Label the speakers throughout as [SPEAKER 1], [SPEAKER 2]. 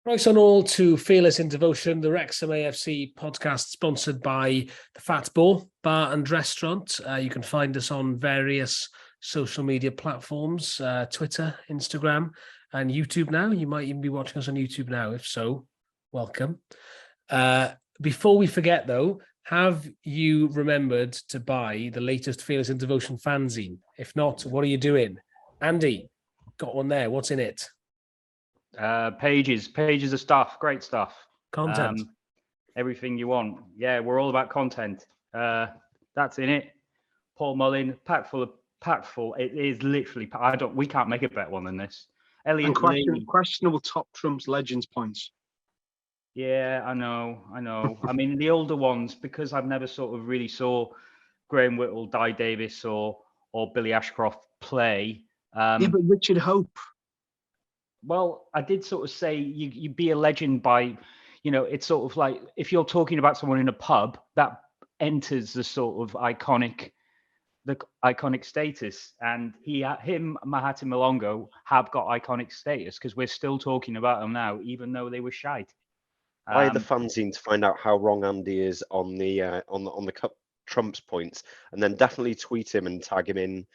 [SPEAKER 1] Right on all to Fearless in Devotion, the Wrexham AFC podcast sponsored by the Fat Boar Bar and Restaurant. You can find us on various social media platforms, Twitter, Instagram, and YouTube now. You might even be watching us on YouTube now. If so, welcome. Before we forget, though, have you remembered to buy the latest Fearless in Devotion fanzine? If not, what are you doing? Andy, got one there. What's in it?
[SPEAKER 2] Pages of stuff, great stuff.
[SPEAKER 1] Content.
[SPEAKER 2] Everything you want. Yeah, we're all about content. That's in it. Paul Mullin, packed full. It is literally. We can't make a better one than this. Elliot Lee.
[SPEAKER 3] Questionable top trumps legends points.
[SPEAKER 2] Yeah, I know. I mean, the older ones, because I've never sort of really saw Graham Whittle, Di Davis, or Billy Ashcroft play.
[SPEAKER 3] Yeah, but Richard Hope.
[SPEAKER 2] Well, I did sort of say you be a legend by, it's sort of like if you're talking about someone in a pub, that enters the sort of iconic status. And Mahatim Malongo have got iconic status because we're still talking about them now, even though they were shite.
[SPEAKER 4] Buy the fanzine to find out how wrong Andy is on the cup trumps points, and then definitely tweet him and tag him in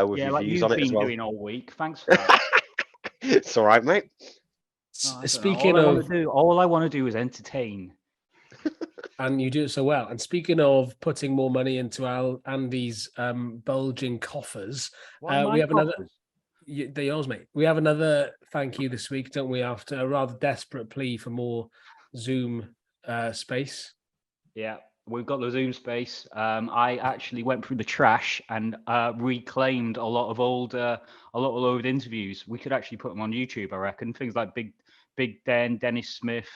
[SPEAKER 4] with your views on it as well.
[SPEAKER 2] Like you've been doing all week. Thanks for that.
[SPEAKER 4] It's all right, mate.
[SPEAKER 1] Speaking
[SPEAKER 2] all I want to do is entertain.
[SPEAKER 1] And you do it so well. And speaking of putting more money into Andy's bulging coffers, we have another. They're yours, mate. We have another thank you this week, don't we? After a rather desperate plea for more Zoom space.
[SPEAKER 2] Yeah, we've got the Zoom space. I actually went through the trash and reclaimed a lot of old interviews. We could actually put them on YouTube, I reckon. Things like Big Den, Dennis Smith.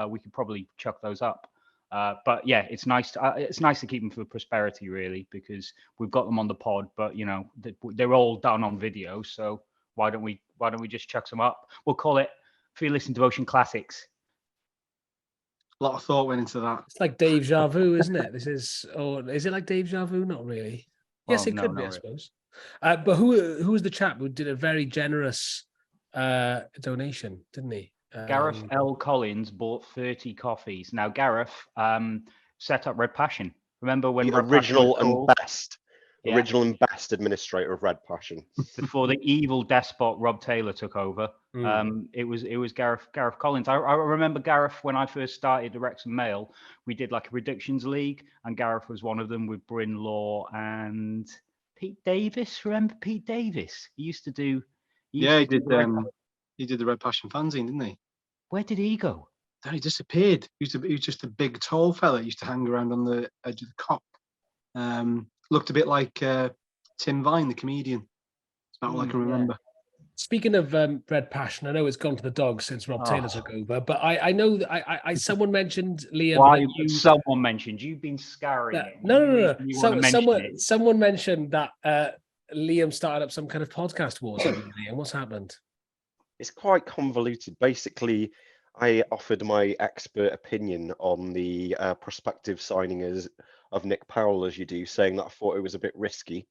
[SPEAKER 2] We could probably chuck those up. But yeah, it's nice to keep them for prosperity, really, because we've got them on the pod. But they're all done on video. So why don't we just chuck some up? We'll call it Fearless in Devotion Classics.
[SPEAKER 3] A lot of thought went into that.
[SPEAKER 1] It's like deja vu, isn't it? Is it like deja vu? Not really. Yes, it could be, I suppose. But who was the chap who did a very generous donation, didn't he?
[SPEAKER 2] Gareth L. Collins bought 30 coffees. Now, Gareth set up Red Passion. Remember when
[SPEAKER 4] the
[SPEAKER 2] Red
[SPEAKER 4] original
[SPEAKER 2] Passion
[SPEAKER 4] and best? Yeah. Original and best administrator of Red Passion.
[SPEAKER 2] Before the evil despot Rob Taylor took over. It was Gareth Collins. I remember Gareth when I first started the Wrexham Mail. We did like a predictions league, and Gareth was one of them with Bryn Law and Pete Davis. Remember Pete Davis? He used to do.
[SPEAKER 3] He did the Red Passion fanzine, didn't he?
[SPEAKER 2] Where did he go?
[SPEAKER 3] No, he disappeared. He was just a big, tall fella. He used to hang around on the edge of the cop. Looked a bit like Tim Vine, the comedian. That's about all I can remember.
[SPEAKER 1] Speaking of Red Passion, I know it's gone to the dogs since Rob Taylor took over, but I know that someone mentioned Liam.
[SPEAKER 2] Why? Someone mentioned you've been scouring it.
[SPEAKER 1] No. Someone mentioned that Liam started up some kind of podcast wars. And what's happened?
[SPEAKER 4] It's quite convoluted. Basically, I offered my expert opinion on the prospective signing of Nick Powell, as you do, saying that I thought it was a bit risky.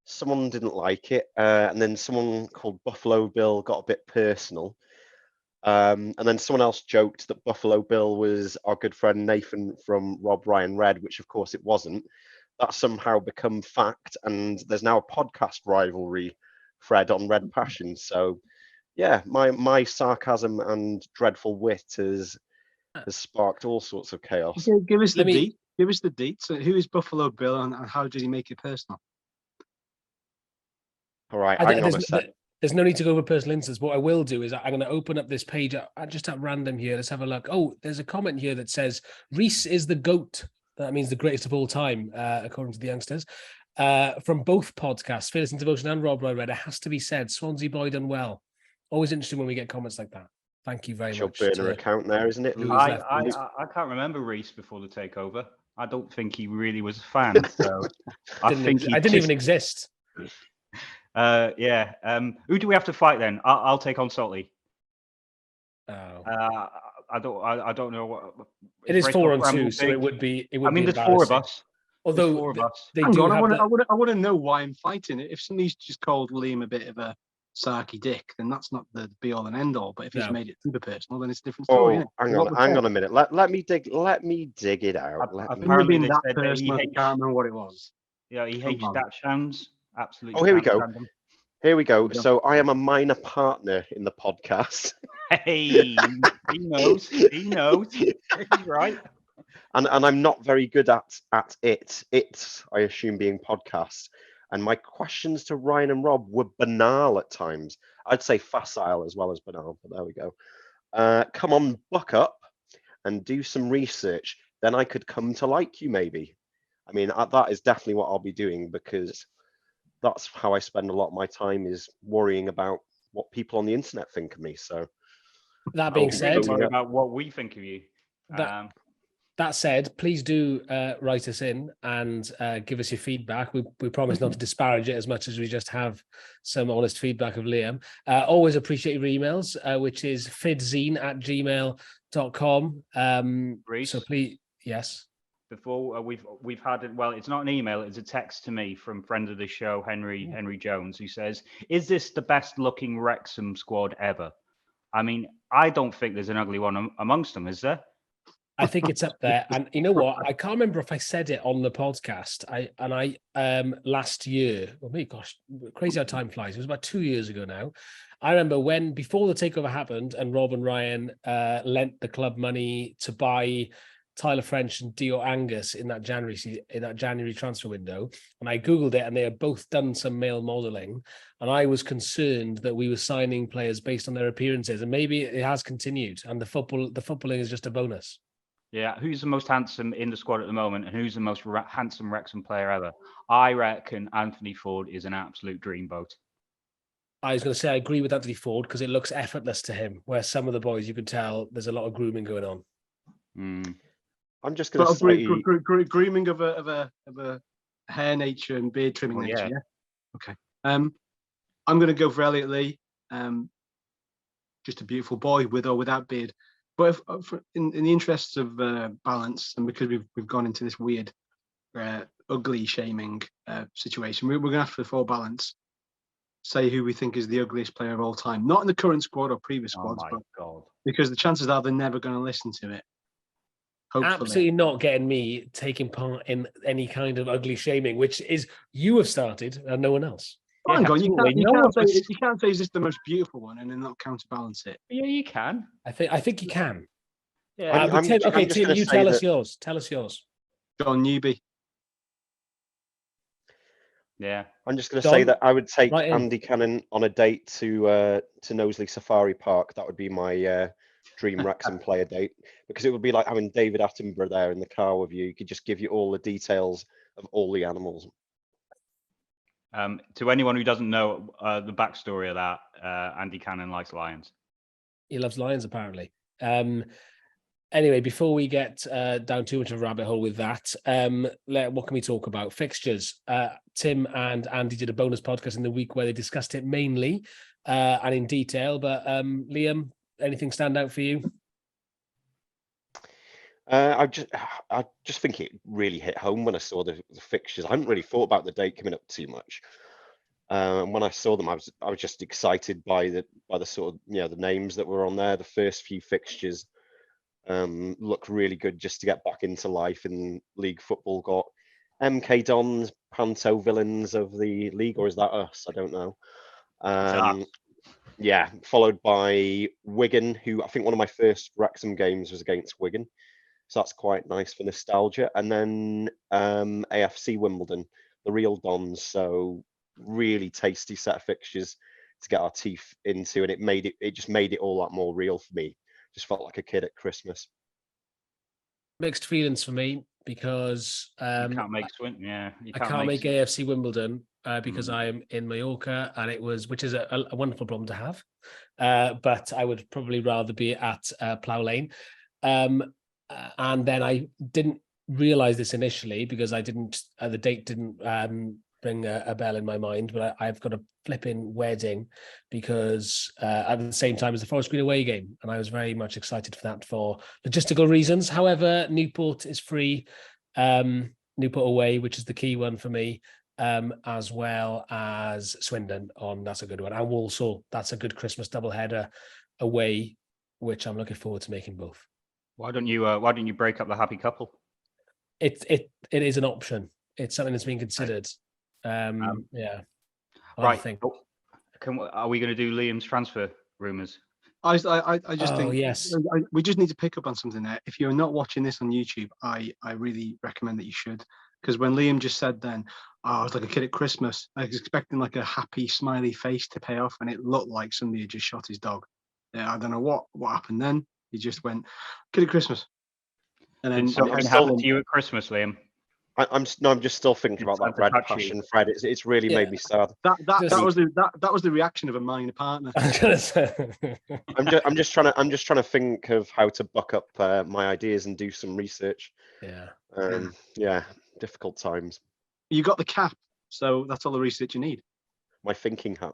[SPEAKER 4] Someone didn't like it, and then someone called Buffalo Bill got a bit personal. And then someone else joked that Buffalo Bill was our good friend Nathan from Rob Ryan Red, which of course it wasn't. That's somehow become fact, and there's now a podcast rivalry thread on Red Passion. So yeah, my sarcasm and dreadful wit has sparked all sorts of chaos.
[SPEAKER 3] Okay, give us the deets. So who is Buffalo Bill, and how did he make it personal?
[SPEAKER 4] All right, hang on a sec.
[SPEAKER 1] There's no need to go over personal instances. What I will do is I'm going to open up this page just at random here. Let's have a look. Oh, there's a comment here that says Reece is the GOAT. That means the greatest of all time, according to the youngsters. From both podcasts, Fearless in Devotion and Rob Roy Red, it has to be said, Swansea boy done well. Always interesting when we get comments like that. Thank you very much.
[SPEAKER 4] Your burner account there, isn't it?
[SPEAKER 2] I can't remember Reece before the takeover. I don't think he really was a fan. So I didn't
[SPEAKER 1] even exist.
[SPEAKER 2] Who do we have to fight then? I'll take on Salty.
[SPEAKER 1] Oh.
[SPEAKER 2] I don't know what
[SPEAKER 1] it is 4-on-2, so it would be.
[SPEAKER 2] There's four of us.
[SPEAKER 1] Although
[SPEAKER 3] I want to know why I'm fighting it. If somebody's just called Liam a bit of a sarky dick, then that's not the be all and end all. But if he's
[SPEAKER 1] No.
[SPEAKER 3] made it super personal, then it's a different story.
[SPEAKER 4] Oh,
[SPEAKER 3] Isn't it?
[SPEAKER 4] hang
[SPEAKER 3] What
[SPEAKER 4] on,
[SPEAKER 3] was
[SPEAKER 4] hang
[SPEAKER 3] said.
[SPEAKER 4] on a minute. Let me dig it out.
[SPEAKER 3] When you're
[SPEAKER 2] Apparently
[SPEAKER 3] being
[SPEAKER 2] they
[SPEAKER 3] that
[SPEAKER 2] said that he
[SPEAKER 3] personal, I
[SPEAKER 2] hates,
[SPEAKER 3] can't remember what it was.
[SPEAKER 2] he hates
[SPEAKER 3] on.
[SPEAKER 2] that sounds absolutely.
[SPEAKER 4] Oh, here we
[SPEAKER 2] can't
[SPEAKER 4] go.
[SPEAKER 2] stand them.
[SPEAKER 4] Here we go.
[SPEAKER 3] Yeah.
[SPEAKER 4] So I am a minor partner in the podcast.
[SPEAKER 2] Hey, he knows. He knows. He's right.
[SPEAKER 4] And I'm not very good at it. It, I assume, being podcast. And my questions to Ryan and Rob were banal at times. I'd say facile as well as banal, but there we go. Come on, buck up and do some research. Then I could come to like you, maybe. I mean, that is definitely what I'll be doing, because that's how I spend a lot of my time, is worrying about what people on the internet think of me. So
[SPEAKER 1] That being
[SPEAKER 2] Don't
[SPEAKER 1] said,
[SPEAKER 2] worry about what we think of you.
[SPEAKER 1] that said, please do write us in and give us your feedback. We promise not to disparage it as much as we just have some honest feedback of Liam. Always appreciate your emails, which is fidzine@gmail.com. So please, yes.
[SPEAKER 2] Before we've had it. Well, it's not an email; it's a text to me from friend of the show, Henry Jones, who says, "Is this the best looking Wrexham squad ever?" I mean, I don't think there's an ugly one amongst them, is there?
[SPEAKER 1] I think it's up there. And you know what? I can't remember if I said it on the podcast. I last year, well, maybe, gosh, crazy how time flies. It was about 2 years ago now. I remember before the takeover happened and Rob and Ryan lent the club money to buy Tyler French and Dio Angus in that January transfer window. And I Googled it, and they had both done some male modeling. And I was concerned that we were signing players based on their appearances. And maybe it has continued, and the footballing is just a bonus.
[SPEAKER 2] Yeah, who's the most handsome in the squad at the moment, and who's the most handsome Wrexham player ever? I reckon Anthony Ford is an absolute dreamboat.
[SPEAKER 1] I was going to say I agree with Anthony Ford, because it looks effortless to him, where some of the boys, you can tell there's a lot of grooming going on.
[SPEAKER 4] I'm just going to say
[SPEAKER 3] grooming of a hair nature and beard trimming nature. Yeah. Okay. I'm going to go for Elliot Lee. Just a beautiful boy, with or without beard. But in the interests of balance, and because we've gone into this weird, ugly shaming situation, we're going to have to, for balance, say who we think is the ugliest player of all time. Not in the current squad or previous squads, but because the chances are they're never going to listen to it. Hopefully.
[SPEAKER 1] Absolutely not getting me taking part in any kind of ugly shaming, which is you have started and no one else.
[SPEAKER 3] Yeah, hang on, you can't say is this the most beautiful one and then not counterbalance it.
[SPEAKER 2] Yeah, you can.
[SPEAKER 1] I think you can.
[SPEAKER 2] Yeah.
[SPEAKER 1] Tim, you tell us yours. Tell us yours.
[SPEAKER 3] John Newby.
[SPEAKER 2] Yeah.
[SPEAKER 4] I'm just going to say that I would take Andy Cannon on a date to Knowsley Safari Park. That would be my dream Wrexham player date, because it would be like having David Attenborough there in the car with you. He could just give you all the details of all the animals.
[SPEAKER 2] To anyone who doesn't know the backstory of that, Andy Cannon likes lions.
[SPEAKER 1] He loves lions, apparently. Anyway, before we get down too much of a rabbit hole with that, what can we talk about? Fixtures. Tim and Andy did a bonus podcast in the week where they discussed it mainly and in detail. But Liam, anything stand out for you?
[SPEAKER 4] I just think it really hit home when I saw the fixtures. I hadn't really thought about the date coming up too much. When I saw them, I was just excited by the sort of the names that were on there. The first few fixtures looked really good just to get back into life in league football. Got MK Dons, Panto villains of the league, or is that us? I don't know. Yeah, followed by Wigan, who I think one of my first Wrexham games was against Wigan. So that's quite nice for nostalgia. And then AFC Wimbledon, the real Dons. So really tasty set of fixtures to get our teeth into. And it just made it all that more real for me. Just felt like a kid at Christmas.
[SPEAKER 1] Mixed feelings for me, because
[SPEAKER 2] you can't make
[SPEAKER 1] I can't make AFC Wimbledon because I am in Mallorca, and which is a wonderful problem to have. But I would probably rather be at Plough Lane. And then I didn't realize this initially, because the date didn't ring a bell in my mind, but I've got a flipping wedding because at the same time as the Forest Green away game, and I was very much excited for that for logistical reasons. However, Newport is free, Newport away, which is the key one for me. as well as Swindon that's a good one. And Walsall, that's a good Christmas doubleheader away, which I'm looking forward to making both.
[SPEAKER 2] Why don't you break up the happy couple?
[SPEAKER 1] It is an option. It's something that's been considered. Yeah.
[SPEAKER 2] Right. Are we going to do Liam's transfer rumours?
[SPEAKER 3] I just think
[SPEAKER 1] yes.
[SPEAKER 3] we just need to pick up on something there. If you're not watching this on YouTube, I really recommend that you should, because when Liam just said then, I was like a kid at Christmas, I was expecting like a happy smiley face to pay off, and it looked like somebody had just shot his dog. I don't know what happened then. He just went kid at Christmas, and then
[SPEAKER 2] something happened to you at Christmas, Liam.
[SPEAKER 4] I'm just still thinking about that red passion, Fred. It's really made me sad.
[SPEAKER 3] That was the reaction of a minor partner.
[SPEAKER 4] I'm just trying to think of how to buck up my ideas and do some research.
[SPEAKER 1] Yeah.
[SPEAKER 4] Difficult times.
[SPEAKER 3] You got the cap, so that's all the research you need.
[SPEAKER 4] My thinking hat.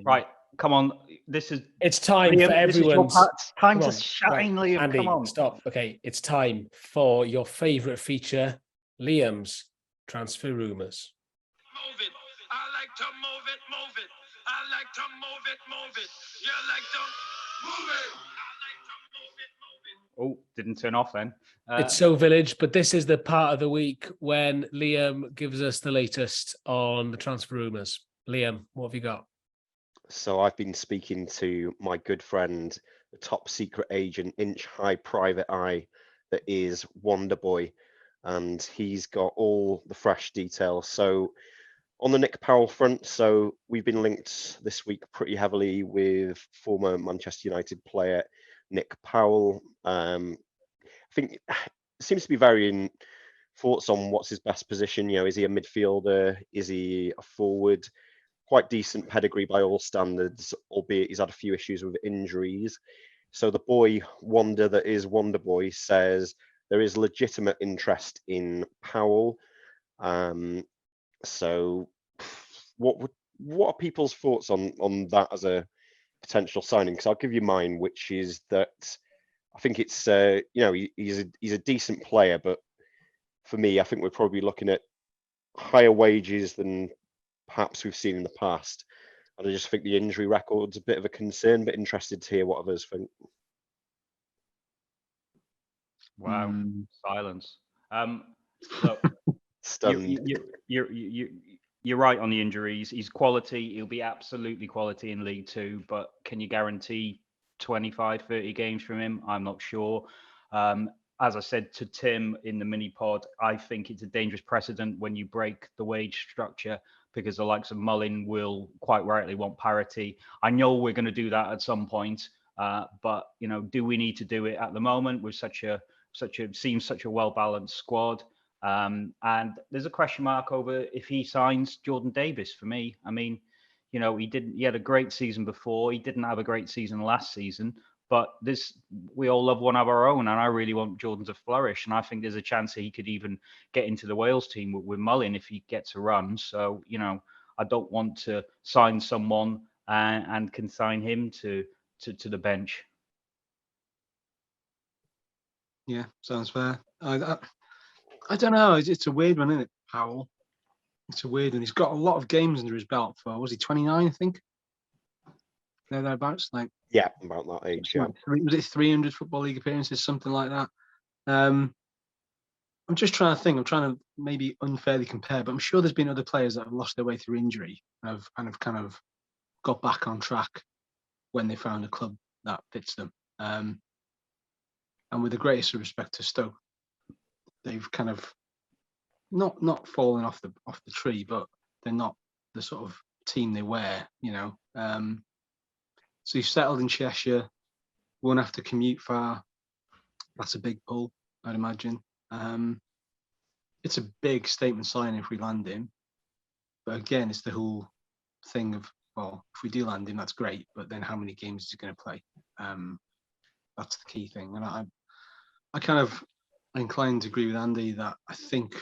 [SPEAKER 2] Right, come on.
[SPEAKER 1] It's time
[SPEAKER 2] Liam,
[SPEAKER 1] for everyone's
[SPEAKER 2] time to shine, right. Liam.
[SPEAKER 1] Andy,
[SPEAKER 2] come on.
[SPEAKER 1] Stop. Okay, it's time for your favourite feature, Liam's transfer rumours.
[SPEAKER 5] Move it. I like to move it. I like to move it. You like to move it. I like to move it.
[SPEAKER 2] Oh, didn't turn off then.
[SPEAKER 1] It's so village, but this is the part of the week when Liam gives us the latest on the transfer rumours. Liam, what have you got?
[SPEAKER 4] So I've been speaking to my good friend, the top secret agent, inch high private eye that is Wonderboy, and he's got all the fresh details. So on the Nick Powell front, so we've been linked this week pretty heavily with former Manchester United player Nick Powell. I think it seems to be varying thoughts on what's his best position. You know, is he a midfielder? Is he a forward? Quite decent pedigree by all standards, albeit he's had a few issues with injuries. So the boy Wonder that is Wonderboy says there is legitimate interest in Powell. So what are people's thoughts on that as a potential signing? Because I'll give you mine, which is that I think it's he's a decent player, but for me, I think we're probably looking at higher wages than perhaps we've seen in the past. And I just think the injury record's a bit of a concern, but interested to hear what others think.
[SPEAKER 2] Wow, silence. Look, you're right on the injuries. He's quality. He'll be absolutely quality in League Two, but can you guarantee 25, 30 games from him? I'm not sure. As I said to Tim in the mini pod, I think it's a dangerous precedent when you break the wage structure, because the likes of Mullin will quite rightly want parity. I know we're going to do that at some point, but do we need to do it at the moment with such a well-balanced squad? And there's a question mark over if he signs Jordan Davis for me. I mean, he had a great season before. He didn't have a great season last season, but we all love one of our own, and I really want Jordan to flourish. And I think there's a chance that he could even get into the Wales team with Mullin if he gets a run. So, I don't want to sign someone and consign him to the bench.
[SPEAKER 3] Yeah, sounds fair. I don't know. It's a weird one, isn't it, Powell? It's a weird one. He's got a lot of games under his belt. Was he 29? I think. Thereabouts,
[SPEAKER 4] yeah, about that age. Yeah.
[SPEAKER 3] Was it 300 Football League appearances, something like that? I'm just trying to think. I'm trying to maybe unfairly compare, but I'm sure there's been other players that have lost their way through injury and have kind of got back on track when they found a club that fits them. And with the greatest respect to Stoke, they've kind of not fallen off the tree, but they're not the sort of team they were, So he's settled in Cheshire, won't have to commute far. That's a big pull, I'd imagine. It's a big statement signing if we land him. But again, it's the whole thing of, well, if we do land him, that's great. But then how many games is he going to play? That's the key thing. And I kind of inclined to agree with Andy that I think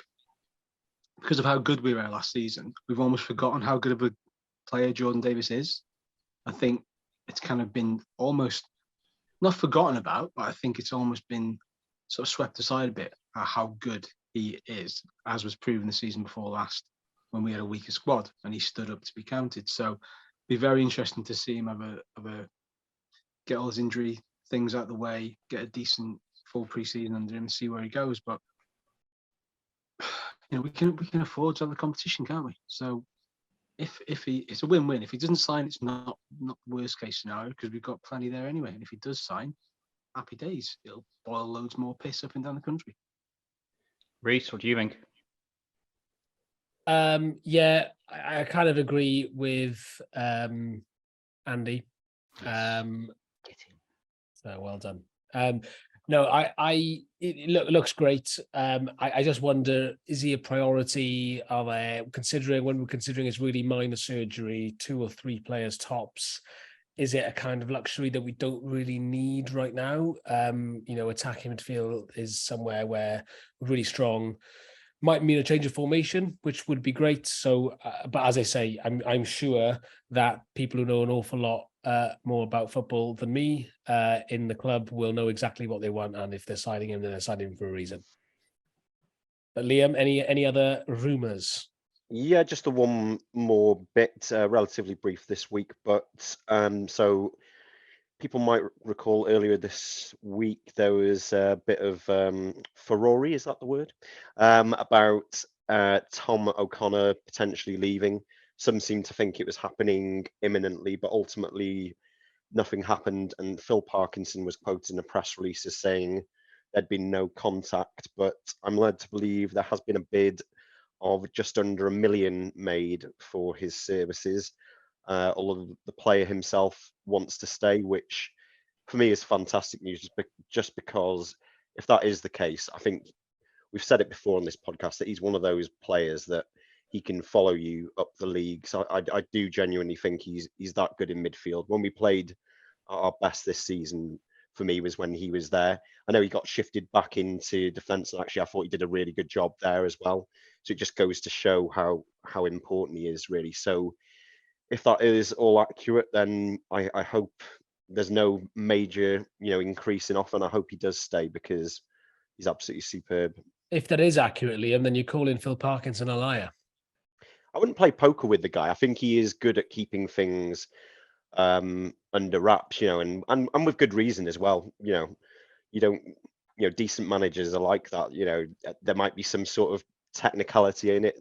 [SPEAKER 3] because of how good we were last season, we've almost forgotten how good of a player Jordan Davis is. I think it's kind of been almost not forgotten about, but I think it's almost been sort of swept aside a bit how good he is, as was proven the season before last. when we had a weaker squad, and he stood up to be counted. So, be very interesting to see him have a get all his injury things out of the way, get a decent full pre-season under him, see where he goes. But we can afford to have the competition, can't we? So if it's a win-win. If he doesn't sign, it's not the worst case scenario, because we've got plenty there anyway. And if he does sign, happy days. It'll boil loads more piss up and down the country.
[SPEAKER 2] Reece, what do you think?
[SPEAKER 1] Yeah, I kind of agree with Andy.
[SPEAKER 2] Yes.
[SPEAKER 1] So well done. No, it looks great. I just wonder, is he a priority? Are they when we're considering it's really minor surgery, 2 or 3 players tops? Is it a kind of luxury that we don't really need right now? Attacking midfield is somewhere where we're really strong. Might mean a change of formation, which would be great. So, but as I say, I'm sure that people who know an awful lot more about football than me in the club will know exactly what they want, and if they're signing him, then they're signing him for a reason. But Liam, any other rumours?
[SPEAKER 4] Yeah, just the one more bit, relatively brief this week, but so people might recall earlier this week there was a bit of furore, is that the word? About Tom O'Connor potentially leaving. Some seem to think it was happening imminently, but ultimately nothing happened. And Phil Parkinson was quoted in a press release as saying there'd been no contact, but I'm led to believe there has been a bid of just under $1 million made for his services. Although the player himself wants to stay, which for me is fantastic news, just because if that is the case, I think we've said it before on this podcast that he's one of those players that he can follow you up the league. So I do genuinely think he's that good in midfield. When we played our best this season, for me, was when he was there. I know he got shifted back into defence, and actually I thought he did a really good job there as well. So it just goes to show how important he is, really. So if that is all accurate, then I hope there's no major increase in offer, and I hope he does stay because he's absolutely superb.
[SPEAKER 1] If that is accurate, Liam, then you're calling Phil Parkinson a liar.
[SPEAKER 4] I wouldn't play poker with the guy. I think he is good at keeping things under wraps, and with good reason as well. You don't, decent managers are like that. There might be some sort of technicality in it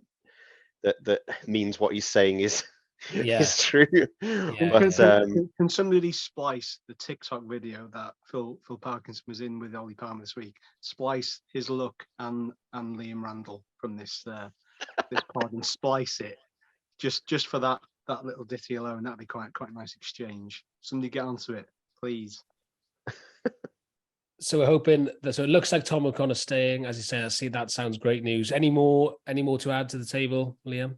[SPEAKER 4] that means what he's saying is is true.
[SPEAKER 1] Yeah.
[SPEAKER 4] But
[SPEAKER 3] Can somebody splice the TikTok video that Phil Parkinson was in with Ollie Palmer this week? Splice his look and Liam Randall from this pod and splice it just for that little ditty alone. That'd be quite a nice exchange. Somebody get onto it, please.
[SPEAKER 1] So we're hoping that. So it looks like Tom O'Connor's staying. As you say, I see that sounds great news. Any more to add to the table, Liam?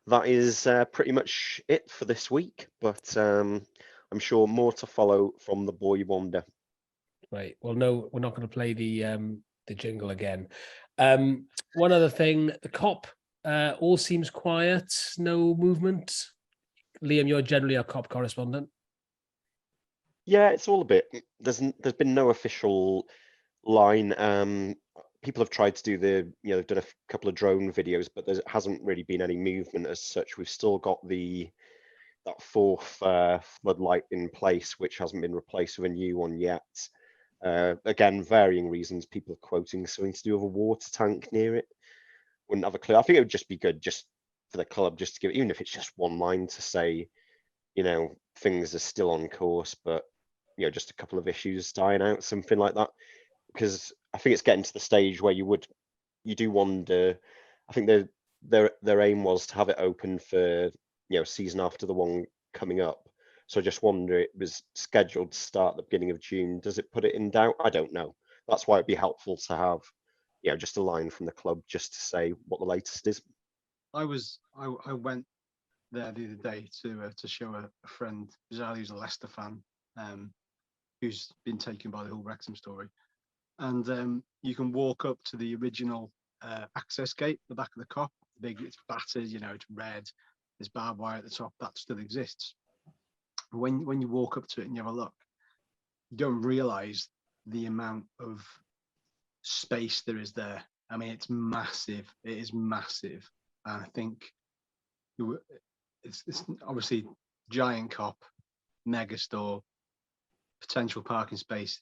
[SPEAKER 4] That is pretty much it for this week. But I'm sure more to follow from the boy wonder.
[SPEAKER 1] Right. Well, no, we're not going to play the jingle again. One other thing, the COP all seems quiet. No movement. Liam, you're generally our COP correspondent.
[SPEAKER 4] Yeah, it's all a bit. There's been no official line. People have tried to do they've done a couple of drone videos, but there hasn't really been any movement as such. We've still got that fourth floodlight in place, which hasn't been replaced with a new one yet. Again, varying reasons. People are quoting something to do with a water tank near it. Wouldn't have a clue. I think it would just be good just for the club, just to give, even if it's just one line to say, things are still on course, but just a couple of issues dying out, something like that. Because I think it's getting to the stage where you do wonder. I think their aim was to have it open for season after the one coming up. So I just wonder, it was scheduled to start at the beginning of June. Does it put it in doubt? I don't know. That's why it'd be helpful to have just a line from the club just to say what the latest is.
[SPEAKER 3] I went there the other day to show a friend, bizarrely, who's a Leicester fan, who's been taken by the whole Wrexham story. And you can walk up to the original access gate, the back of the COP. It's battered, it's red. There's barbed wire at the top. That still exists. When you walk up to it and you have a look, you don't realise the amount of space there is there. I mean, it's massive. It is massive. And I think it's obviously giant cop, mega store, potential parking space.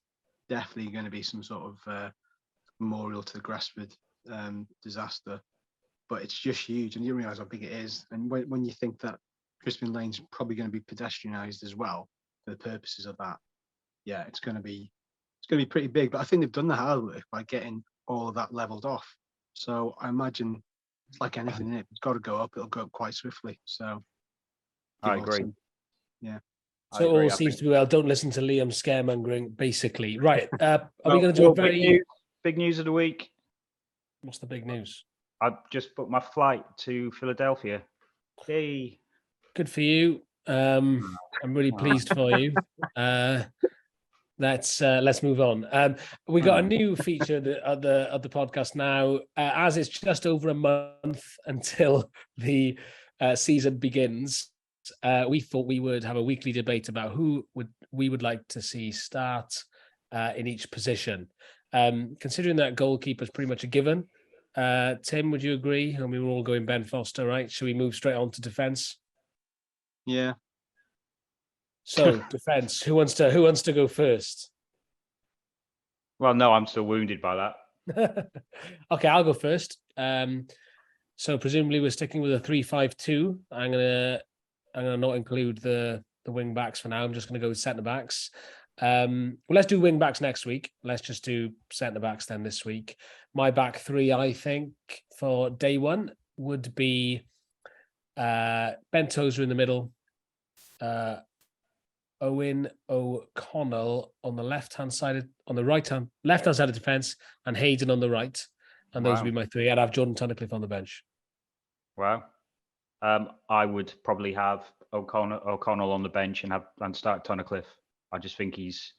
[SPEAKER 3] Definitely going to be some sort of memorial to the Gresford disaster. But it's just huge, and you realise how big it is. And when you think that Crispin Lane's probably going to be pedestrianised as well for the purposes of that, yeah, it's going to be pretty big. But I think they've done the hard work by getting all of that levelled off. So I imagine it's like anything in it. It's got to go up. It'll go up quite swiftly. So
[SPEAKER 2] I agree.
[SPEAKER 3] Yeah.
[SPEAKER 1] So it all seems to be well. Don't listen to Liam scaremongering, basically. Right. Are we going to do a very
[SPEAKER 2] big news of the week?
[SPEAKER 1] What's the big news?
[SPEAKER 2] I've just booked my flight to Philadelphia. Yay!
[SPEAKER 1] Good for you. I'm really pleased for you. Let's move on. We got a new feature of the podcast now. As it's just over a month until the season begins, we thought we would have a weekly debate about who we would like to see start in each position. Considering that goalkeeper is pretty much a given, Tim, would you agree? And we were all going Ben Foster, right? Should we move straight on to defence?
[SPEAKER 3] Yeah.
[SPEAKER 1] So defence. Who wants to go first?
[SPEAKER 2] Well, no, I'm still wounded by that.
[SPEAKER 1] Okay, I'll go first. So presumably we're sticking with a 3-5-2. I'm gonna not include the wing backs for now. I'm just gonna go with centre backs. Well, let's do wing backs next week. Let's just do centre backs then this week. My back three, I think, for day one would be Ben Tozer in the middle, Owen O'Connell on the left hand side of defence, and Hayden on the right. And those would be my three. I'd have Jordan Tunnicliffe on the bench.
[SPEAKER 2] Wow. I would probably have O'Connell on the bench and start Tunnicliffe. I just think he's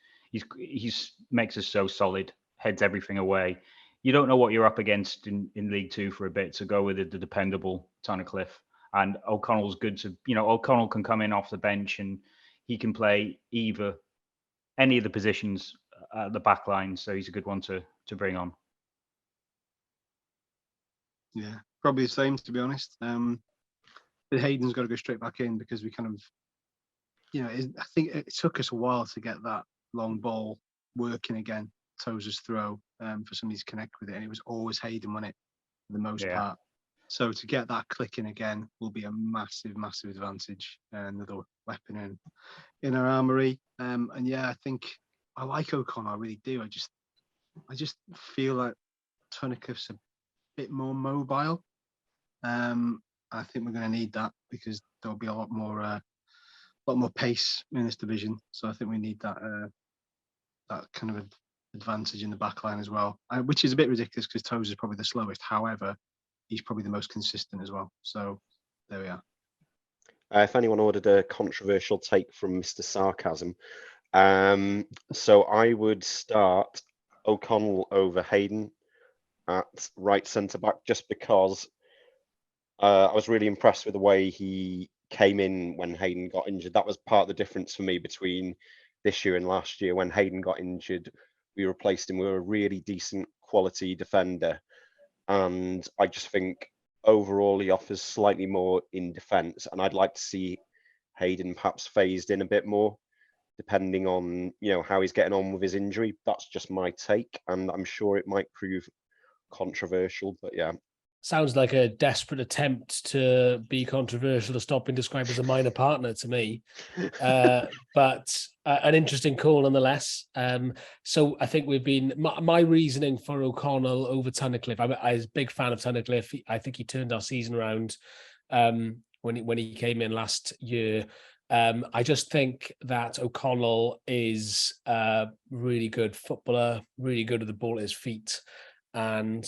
[SPEAKER 2] makes us so solid, heads everything away. You don't know what you're up against in League Two for a bit, so go with the dependable Tunnicliffe. And O'Connell's good to, O'Connell can come in off the bench and he can play any of the positions at the back line, so he's a good one to bring on.
[SPEAKER 3] Yeah, probably the same, to be honest. But Hayden's got to go straight back in because we kind of, I think it took us a while to get that long ball working again, Tozer's throw, for somebody to connect with it. And it was always Hayden, wasn't it, for the most part. So to get that clicking again will be a massive, massive advantage. Another weapon in our armoury. And yeah, I think I like O'Connor, I really do. I just feel like Tunnicliffe's a bit more mobile. I think we're going to need that because there'll be a lot more pace in this division. So I think we need that kind of advantage in the back line as well, which is a bit ridiculous because Tozer is probably the slowest. However, he's probably the most consistent as well. So there we are.
[SPEAKER 4] If anyone ordered a controversial take from Mr. Sarcasm, so I would start O'Connell over Hayden at right centre back just because I was really impressed with the way he came in when Hayden got injured. That was part of the difference for me between this year and last year. When Hayden got injured, we replaced him with a really decent quality defender. And I just think overall he offers slightly more in defence. And I'd like to see Hayden perhaps phased in a bit more, depending on, how he's getting on with his injury. That's just my take. And I'm sure it might prove controversial, but yeah.
[SPEAKER 1] Sounds like a desperate attempt to be controversial to stop being described as a minor partner to me. But an interesting call nonetheless. So I think we've been, my reasoning for O'Connell over Tunnicliffe, I was a big fan of Tunnicliffe. I think he turned our season around when he came in last year. I just think that O'Connell is a really good footballer, really good with the ball at his feet, and,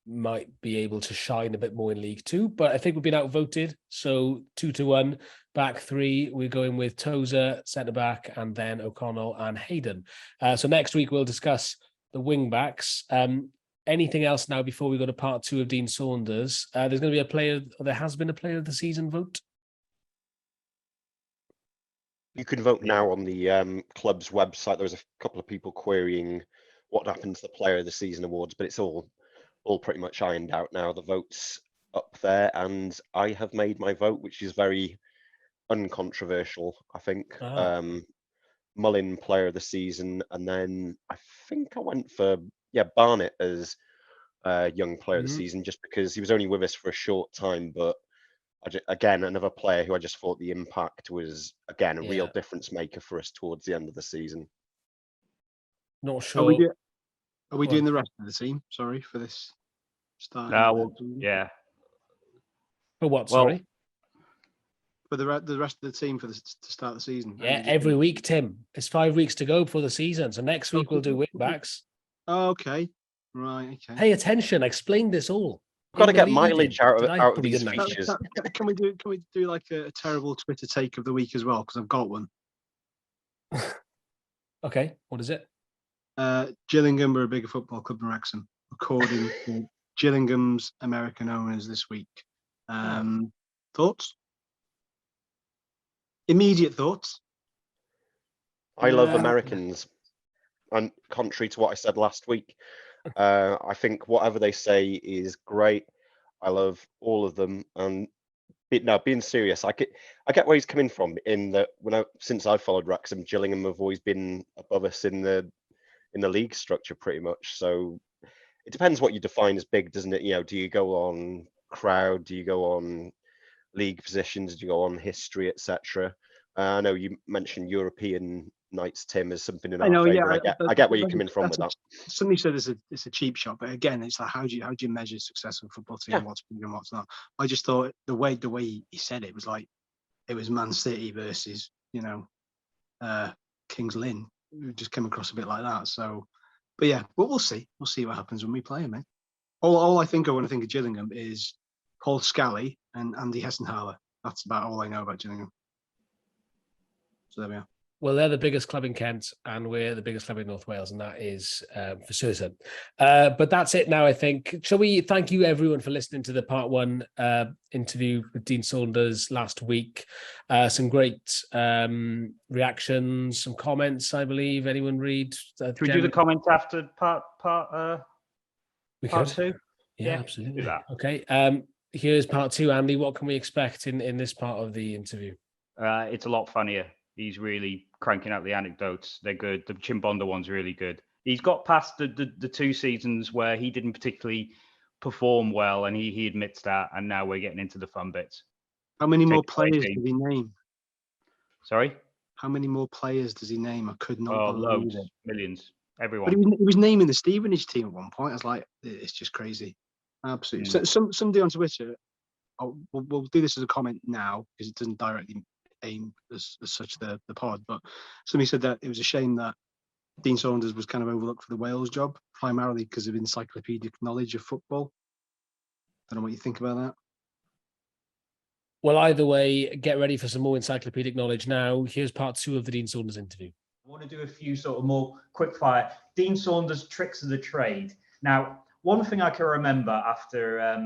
[SPEAKER 1] might be able to shine a bit more in League Two, but I think we've been outvoted. So 2-1, back three, we're going with Tozer, centre back, and then O'Connell and Hayden. So next week we'll discuss the wing backs. Anything else now before we go to part two of Dean Saunders? There's going to be there has been a player of the season vote.
[SPEAKER 4] You can vote now on the club's website. There was a couple of people querying what happened to the player of the season awards, but it's all pretty much ironed out now. The votes up there, and I have made my vote, which is very uncontroversial, I think. Mullin player of the season, and then I think I went for Barnett as young player of the season, just because he was only with us for a short time, but again, another player who I just thought the impact was, again, a real difference maker for us towards the end of the season.
[SPEAKER 1] Not sure.
[SPEAKER 3] Are we doing the rest of the team? Sorry for this start.
[SPEAKER 2] Yeah.
[SPEAKER 1] For what, sorry?
[SPEAKER 3] For the rest of the team to start the season.
[SPEAKER 1] Yeah, every week, Tim. It's 5 weeks to go before the season. So next week we'll do wing backs.
[SPEAKER 3] Okay. Right, okay.
[SPEAKER 1] Pay attention. I explained this all.
[SPEAKER 4] Got to get mileage out of these
[SPEAKER 3] Can we do like a terrible Twitter take of the week as well? Because I've got one.
[SPEAKER 1] Okay, what is it?
[SPEAKER 3] Gillingham are a bigger football club than Wrexham, according to Gillingham's American owners this week. Thoughts? Immediate thoughts?
[SPEAKER 4] I love Americans, and contrary to what I said last week, I think whatever they say is great. I love all of them, and being serious, I get where he's coming from. In that, since I've followed Wrexham, Gillingham have always been above us in the league structure, pretty much. So it depends what you define as big, doesn't it? You know, do you go on crowd? Do you go on league positions? Do you go on history, etc.? I know you mentioned European nights, Tim, as something in our favour. I get where you're coming from with that.
[SPEAKER 3] Somebody said it's a cheap shot, but again, it's like how do you measure successful football team? What's big and what's not? I just thought the way he said it was like it was Man City versus Kings Lynn. It just came across a bit like that. So, but yeah, but we'll see. We'll see what happens when we play him, mate. All I think of when I think of Gillingham is Paul Scally and Andy Hessenhaler. That's about all I know about Gillingham. So there we are.
[SPEAKER 1] Well, they're the biggest club in Kent, and we're the biggest club in North Wales, and that is for certain. But that's it now, I think. Shall we thank you, everyone, for listening to the part one interview with Dean Saunders last week. Some great reactions, some comments, I believe. Anyone read?
[SPEAKER 2] Should we do the comments after part two?
[SPEAKER 1] Yeah, absolutely. Do that. Okay. Here's part two, Andy. What can we expect in this part of the interview?
[SPEAKER 2] It's a lot funnier. He's really cranking out the anecdotes. They're good. The Chimbonda one's really good. He's got past the 2 seasons where he didn't particularly perform well, and he admits that, and now we're getting into the fun bits.
[SPEAKER 3] How many more players does he name?
[SPEAKER 2] Sorry?
[SPEAKER 3] How many more players does he name? I could not believe
[SPEAKER 2] loads,
[SPEAKER 3] it.
[SPEAKER 2] Millions, everyone.
[SPEAKER 3] But he was naming the Stevenage team at one point. I was like, it's just crazy. Absolutely. So somebody on Twitter, we'll do this as a comment now because it doesn't directly aim as such the pod, but somebody said that it was a shame that Dean Saunders was kind of overlooked for the Wales job, primarily because of encyclopedic knowledge of football. I don't know what you think about that.
[SPEAKER 1] Well, either way, get ready for some more encyclopedic knowledge now. Here's part 2 of the Dean Saunders interview.
[SPEAKER 6] I want to do a few sort of more quick fire. Dean Saunders' tricks of the trade. Now, one thing I can remember after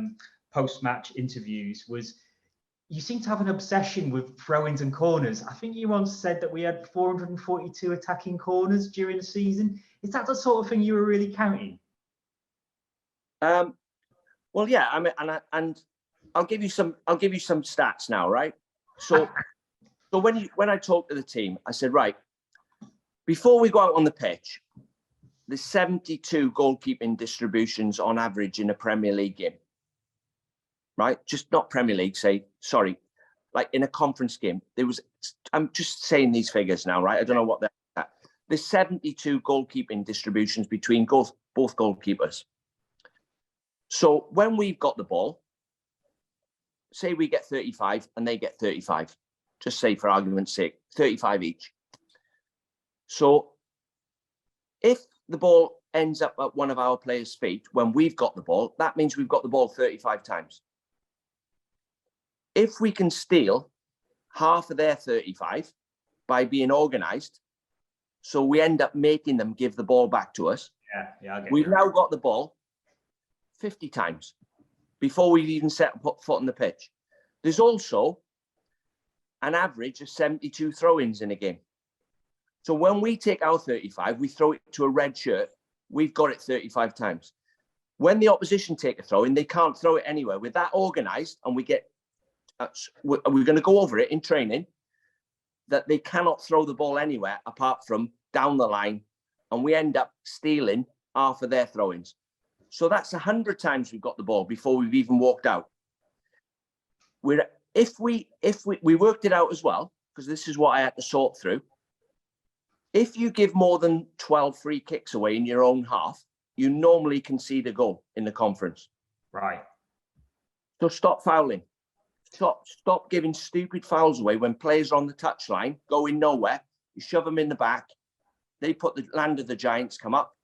[SPEAKER 6] post-match interviews was you seem to have an obsession with throw-ins and corners. I think you once said that we had 442 attacking corners during the season. Is that the sort of thing you were really counting?
[SPEAKER 7] Well, yeah. I mean, and I'll give you some stats now, right? So when I talked to the team, I said, right, before we go out on the pitch, there's 72 goalkeeping distributions on average in a Premier League game. Right? Just not Premier League, like in a conference game. I'm just saying these figures now, right? I don't know what they're at. There's 72 goalkeeping distributions between both goalkeepers. So when we've got the ball, say we get 35 and they get 35, just say for argument's sake, 35 each. So if the ball ends up at one of our players' feet when we've got the ball, that means we've got the ball 35 times. If we can steal half of their 35 by being organised, so we end up making them give the ball back to us, we've now got the ball 50 times before we've even set foot on the pitch. There's also an average of 72 throw-ins in a game. So when we take our 35, we throw it to a red shirt, we've got it 35 times. When the opposition take a throw in, they can't throw it anywhere. With that organised, and we're going to go over it in training, that they cannot throw the ball anywhere apart from down the line, and we end up stealing half of their throw-ins. So that's 100 times we've got the ball before we've even walked out. If we worked it out as well, because this is what I had to sort through. If you give more than 12 free kicks away in your own half, you normally concede a goal in the conference.
[SPEAKER 6] Right.
[SPEAKER 7] So stop fouling. Stop giving stupid fouls away when players are on the touchline, going nowhere. You shove them in the back. They put the land of the Giants, come up,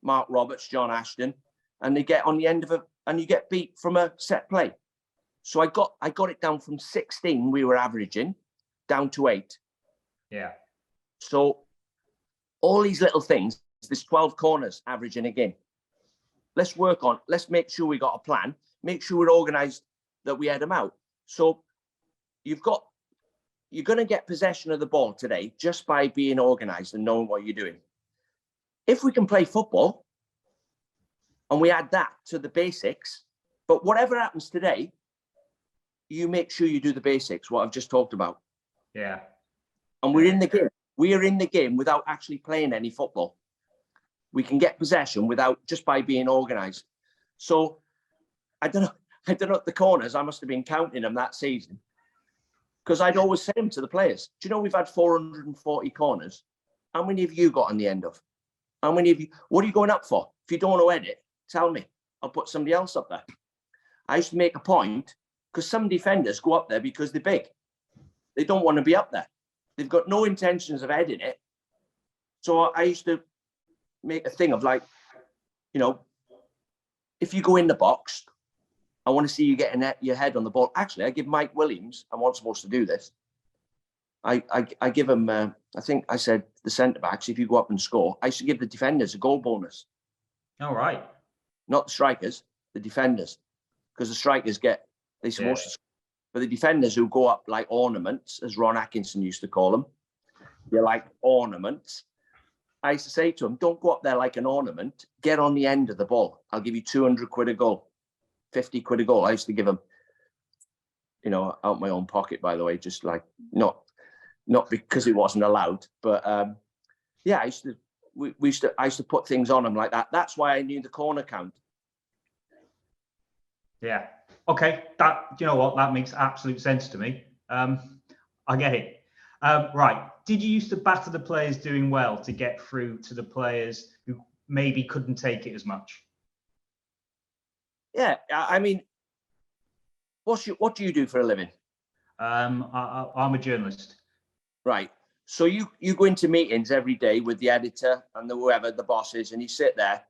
[SPEAKER 7] Mark Roberts, John Ashton, and they get on the end of it, and you get beat from a set play. So I got it down from 16 we were averaging down to 8.
[SPEAKER 6] Yeah.
[SPEAKER 7] So all these little things, there's 12 corners averaging a game. Let's work on, let's make sure we got a plan, make sure we're organised, that we head them out. So you're going to get possession of the ball today just by being organised and knowing what you're doing. If we can play football and we add that to the basics, but whatever happens today, you make sure you do the basics, what I've just talked about.
[SPEAKER 6] Yeah.
[SPEAKER 7] And we're in the game. We are in the game without actually playing any football. We can get possession just by being organised. So I don't know the corners. I must have been counting them that season, because I'd always say them to the players. Do you know we've had 440 corners? How many have you got on the end of? How many of you? What are you going up for? If you don't want to edit, tell me. I'll put somebody else up there. I used to make a point, because some defenders go up there because they're big. They don't want to be up there. They've got no intentions of heading it. So I used to make a thing of like, if you go in the box, I want to see you getting your head on the ball. Actually, I give Mike Williams, I'm not supposed to do this. I give him, I think I said the centre-backs, if you go up and score, I used to give the defenders a goal bonus.
[SPEAKER 6] All right.
[SPEAKER 7] Not the strikers, the defenders. Because the strikers they're supposed to score. But the defenders who go up like ornaments, as Ron Atkinson used to call them, they're like ornaments. I used to say to them, don't go up there like an ornament. Get on the end of the ball. I'll give you 200 quid a goal, 50 quid a goal. I used to give them, out my own pocket, by the way, just like not because it wasn't allowed. But yeah, I used to put things on them like that. That's why I knew the corner count.
[SPEAKER 6] Yeah. Okay. You know what? That makes absolute sense to me. I get it. Right. Did you used to batter the players doing well to get through to the players who maybe couldn't take it as much?
[SPEAKER 7] Yeah. I mean, what do you do for a living?
[SPEAKER 6] I'm a journalist.
[SPEAKER 7] Right. So you go into meetings every day with the editor and whoever the boss is, and you sit there,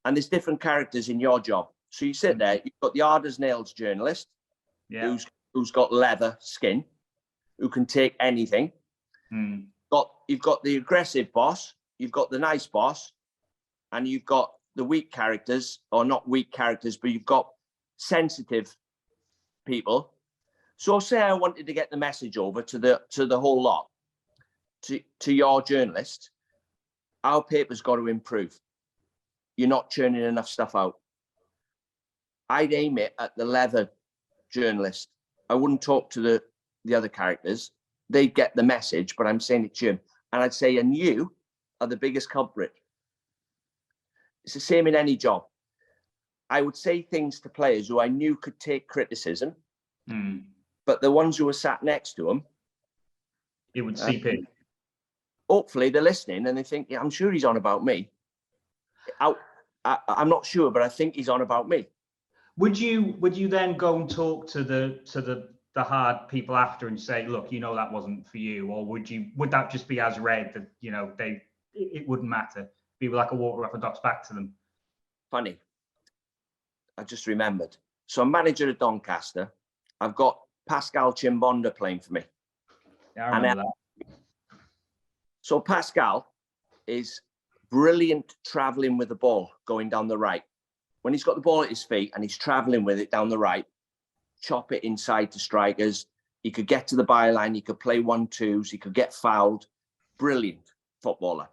[SPEAKER 7] and there's different characters in your job. So you sit there, you've got the hard as nails journalist,
[SPEAKER 6] Yeah.
[SPEAKER 7] who's got leather skin, who can take anything. You've got the aggressive boss, you've got the nice boss, and you've got the weak characters, or not weak characters, but you've got sensitive people. So say I wanted to get the message over to the whole lot, to your journalist, our paper's got to improve. You're not churning enough stuff out. I'd aim it at the leather journalist. I wouldn't talk to the other characters. They'd get the message, but I'm saying it to you. And I'd say, and you are the biggest culprit. It's the same in any job. I would say things to players who I knew could take criticism, but the ones who were sat next to them,
[SPEAKER 6] it would seep in.
[SPEAKER 7] Hopefully they're listening and they think, yeah, I'm sure he's on about me. I'm not sure, but I think he's on about me.
[SPEAKER 6] Would you then go and talk to the hard people after and say, look, that wasn't for you, or would that just be as read that it wouldn't matter? Be like a water off a duck's back to them. Funny,
[SPEAKER 7] I just remembered. So I'm manager at Doncaster. I've got Pascal Chimbonda playing for me.
[SPEAKER 6] Yeah, I remember that.
[SPEAKER 7] So Pascal is brilliant travelling with the ball going down the right. When he's got the ball at his feet and he's travelling with it down the right, chop it inside to strikers. He could get to the byline. He could play 1-2s. He could get fouled. Brilliant footballer.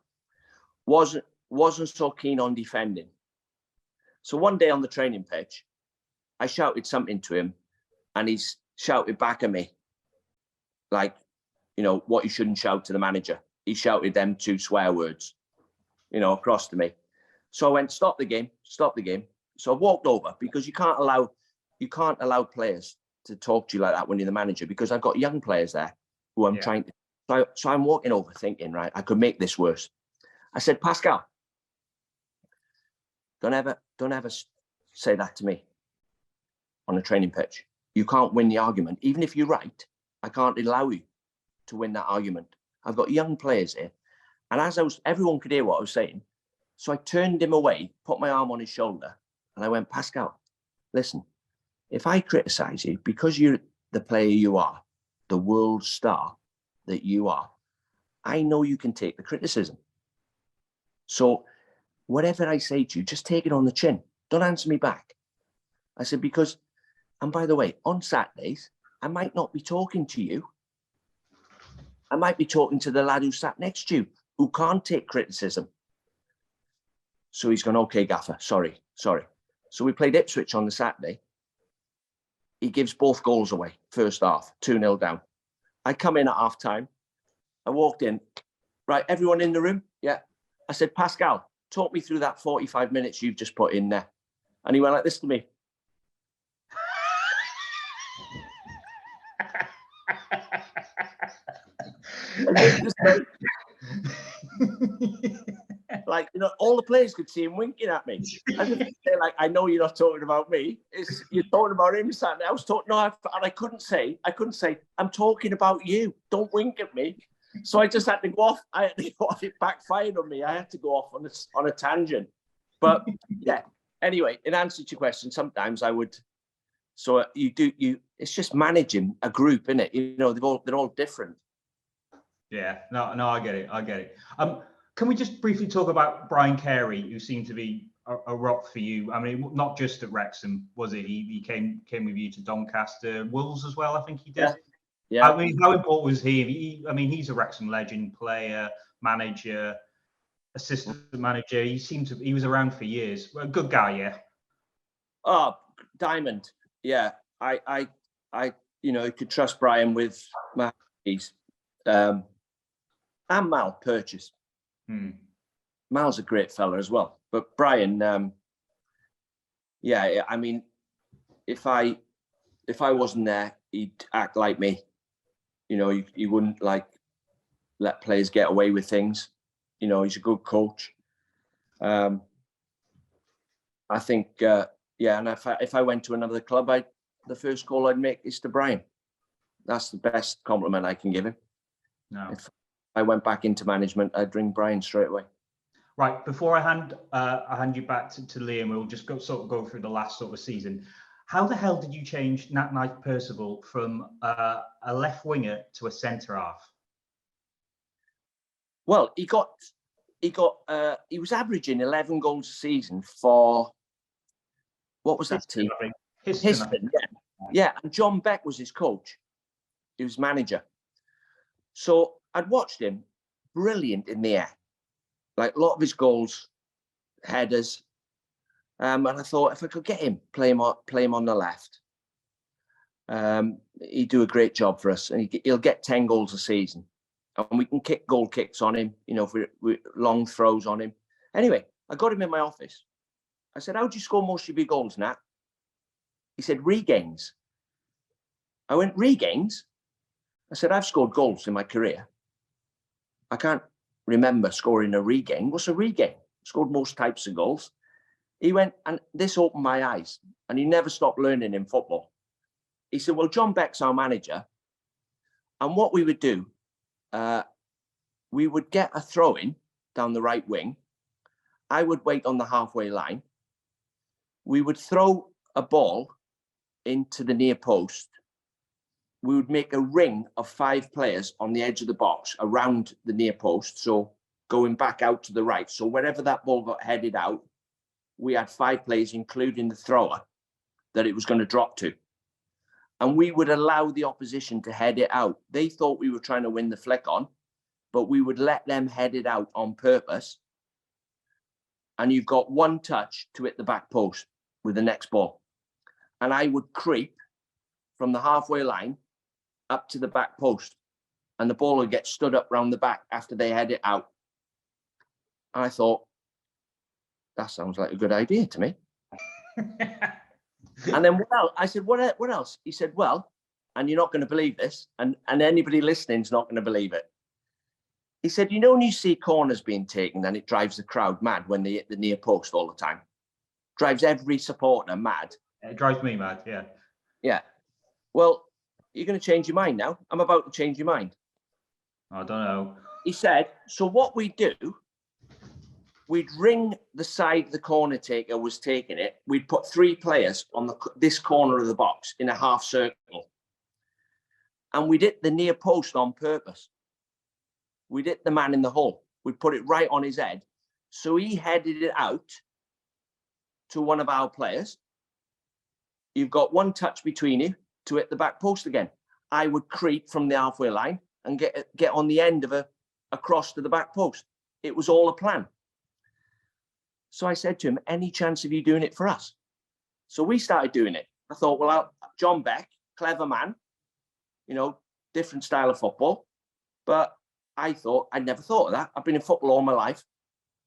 [SPEAKER 7] Wasn't so keen on defending. So one day on the training pitch, I shouted something to him and he's shouted back at me, like, what you shouldn't shout to the manager. He shouted them 2 swear words, across to me. So I went, stop the game. So I walked over, because you can't allow players to talk to you like that when you're the manager, because I've got young players there who I'm trying to. So I'm walking over thinking, right, I could make this worse. I said, Pascal, don't ever say that to me on a training pitch. You can't win the argument. Even if you're right, I can't allow you to win that argument. I've got young players here. And everyone could hear what I was saying. So I turned him away, put my arm on his shoulder, and I went, Pascal, listen, if I criticize you because you're the player you are, the world star that you are, I know you can take the criticism. So whatever I say to you, just take it on the chin. Don't answer me back. I said, because, and by the way, on Saturdays, I might not be talking to you. I might be talking to the lad who sat next to you, who can't take criticism. So he's gone, okay, Gaffer, sorry. So we played Ipswich on the Saturday. He gives both goals away, first half, 2-0 down. I come in at half time. I walked in, right, everyone in the room? Yeah. I said, Pascal, talk me through that 45 minutes you've just put in there. And he went like this to me. Like, all the players could see him winking at me. I didn't say, like, I know you're not talking about me. You're talking about him, Saturday. I was talking, and I couldn't say, I'm talking about you. Don't wink at me. So I just had to go off. It backfired on me. I had to go off on a tangent. But yeah, anyway, in answer to your question, sometimes I would. So it's just managing a group, isn't it? They're all different.
[SPEAKER 6] Yeah, no, I get it. Can we just briefly talk about Brian Carey, who seemed to be a rock for you? I mean, not just at Wrexham, was it? He came with you to Doncaster, Wolves as well, I think he did.
[SPEAKER 7] Yeah.
[SPEAKER 6] I mean, how important was he? He's a Wrexham legend, player, manager, assistant manager. He was around for years. A good guy, yeah.
[SPEAKER 7] Oh, diamond. Yeah. I could trust Brian with my keys. And Mal Purchase. Mal's a great fella as well. But Brian, if I wasn't there, he'd act like me. He wouldn't let players get away with things. He's a good coach. I think, and if I went to another club, the first call I'd make is to Brian. That's the best compliment I can give him.
[SPEAKER 6] No.
[SPEAKER 7] If I went back into management, I'd ring Brian straight away.
[SPEAKER 6] Right, before I hand you back to Liam, we'll just go through the last sort of season. How the hell did you change Nat Knight Percival from a left winger to a centre half?
[SPEAKER 7] Well, he was averaging 11 goals a season for, what was that team? Histon, yeah. And John Beck was his coach. He was manager. So I'd watched him, brilliant in the air. Like a lot of his goals, headers. And I thought, if I could get him, play him on the left, he'd do a great job for us. And he'll get 10 goals a season. And we can kick goal kicks on him, if we long throws on him. Anyway, I got him in my office. I said, how do you score most of your goals, Nat? He said, regains. I went, regains? I said, I've scored goals in my career. I can't remember scoring a regain. What's a regain? Scored most types of goals. He went, and this opened my eyes, and he never stopped learning in football. He said, well, John Beck's our manager. And what we would do, we would get a throw in down the right wing. I would wait on the halfway line. We would throw a ball into the near post. We would make a ring of 5 players on the edge of the box around the near post. So going back out to the right. So wherever that ball got headed out, we had 5 players, including the thrower, that it was going to drop to. And we would allow the opposition to head it out. They thought we were trying to win the flick on, but we would let them head it out on purpose. and you've got one touch to hit the back post with the next ball. And I would creep from the halfway line up to the back post, and the ball would get stood up round the back after they had it out. I thought, that sounds like a good idea to me. And then, well, I said, what else? He said, well, and you're not going to believe this, and anybody listening is not going to believe it. He said, you know, when you see corners being taken and it drives the crowd mad when they hit the near post all the time, drives every supporter mad.
[SPEAKER 6] It drives me mad, yeah.
[SPEAKER 7] Yeah. Well, you're going to change your mind now. I'm about to change your mind.
[SPEAKER 6] I don't know.
[SPEAKER 7] He said, so what we do, we'd ring the side the corner taker was taking it. We'd put 3 players on this corner of the box in a half circle. And we'd hit the near post on purpose. We'd hit the man in the hole. We'd put it right on his head. So he headed it out to one of our players. You've got one touch between you to hit the back post again. I would creep from the halfway line and get on the end of a cross to the back post. It was all a plan. So I said to him, any chance of you doing it for us? So we started doing it. I thought, well, John Beck, clever man, you know, different style of football. But I thought, I'd never thought of that. I've been in football all my life.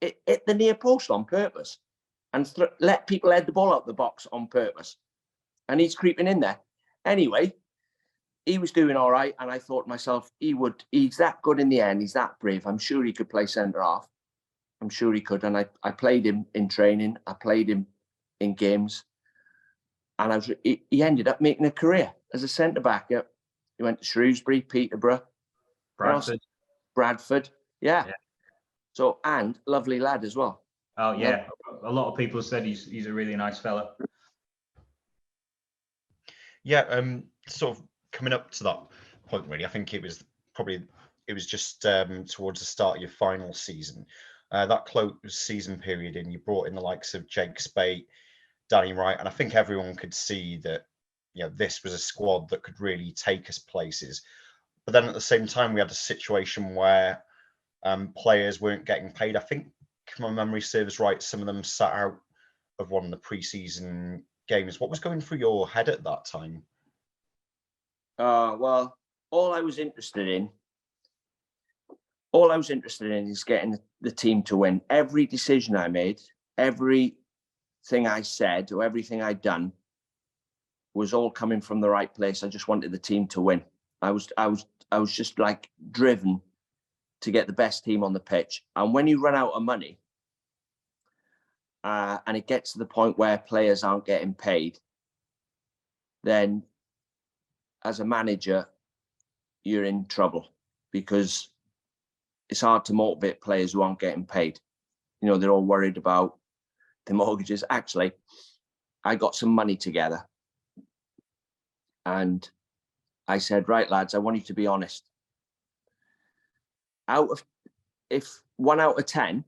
[SPEAKER 7] It hit the near post on purpose and let people head the ball out the box on purpose. And he's creeping in there. Anyway, he was doing all right. And I thought to myself, he's that good in the end. He's that brave. I'm sure he could play centre half. I'm sure he could. And I played him in training. I played him in games. And he ended up making a career as a centre back. He went to Shrewsbury, Peterborough, Bradford. Yeah. So, and lovely lad as well.
[SPEAKER 6] Oh, yeah. A lot of people said he's a really nice fella.
[SPEAKER 8] Yeah, sort of coming up to that point, really, I think it was just towards the start of your final season. That close season period, and you brought in the likes of Jake Spate, Danny Wright, and I think everyone could see that, you know, this was a squad that could really take us places. But then at the same time, we had a situation where players weren't getting paid. I think, if my memory serves right, some of them sat out of one of the pre-season games. What was going through your head at that time?
[SPEAKER 7] Well, all I was interested in is getting the team to win. Every decision I made, everything I said, or everything I'd done was all coming from the right place. I just wanted the team to win. I was just like driven to get the best team on the pitch. And when you run out of money, and it gets to the point where players aren't getting paid, then as a manager, you're in trouble, because it's hard to motivate players who aren't getting paid. You know, they're all worried about the mortgages. Actually, I got some money together and I said, right, lads, I want you to be honest. If 1 out of 10,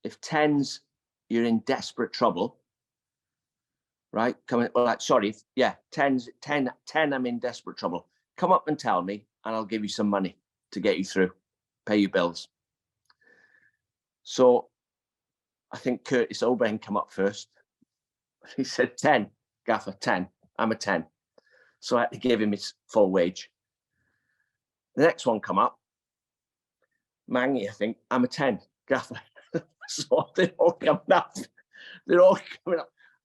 [SPEAKER 7] if 10's you're in desperate trouble, right? 10, I'm in desperate trouble. Come up and tell me, and I'll give you some money to get you through, pay your bills. So I think Curtis Obain come up first. He said 10, Gaffer, 10. I'm a 10. So I had to give him his full wage. The next one come up, Mangy, I think, I'm a 10, Gaffer. So they're all coming up.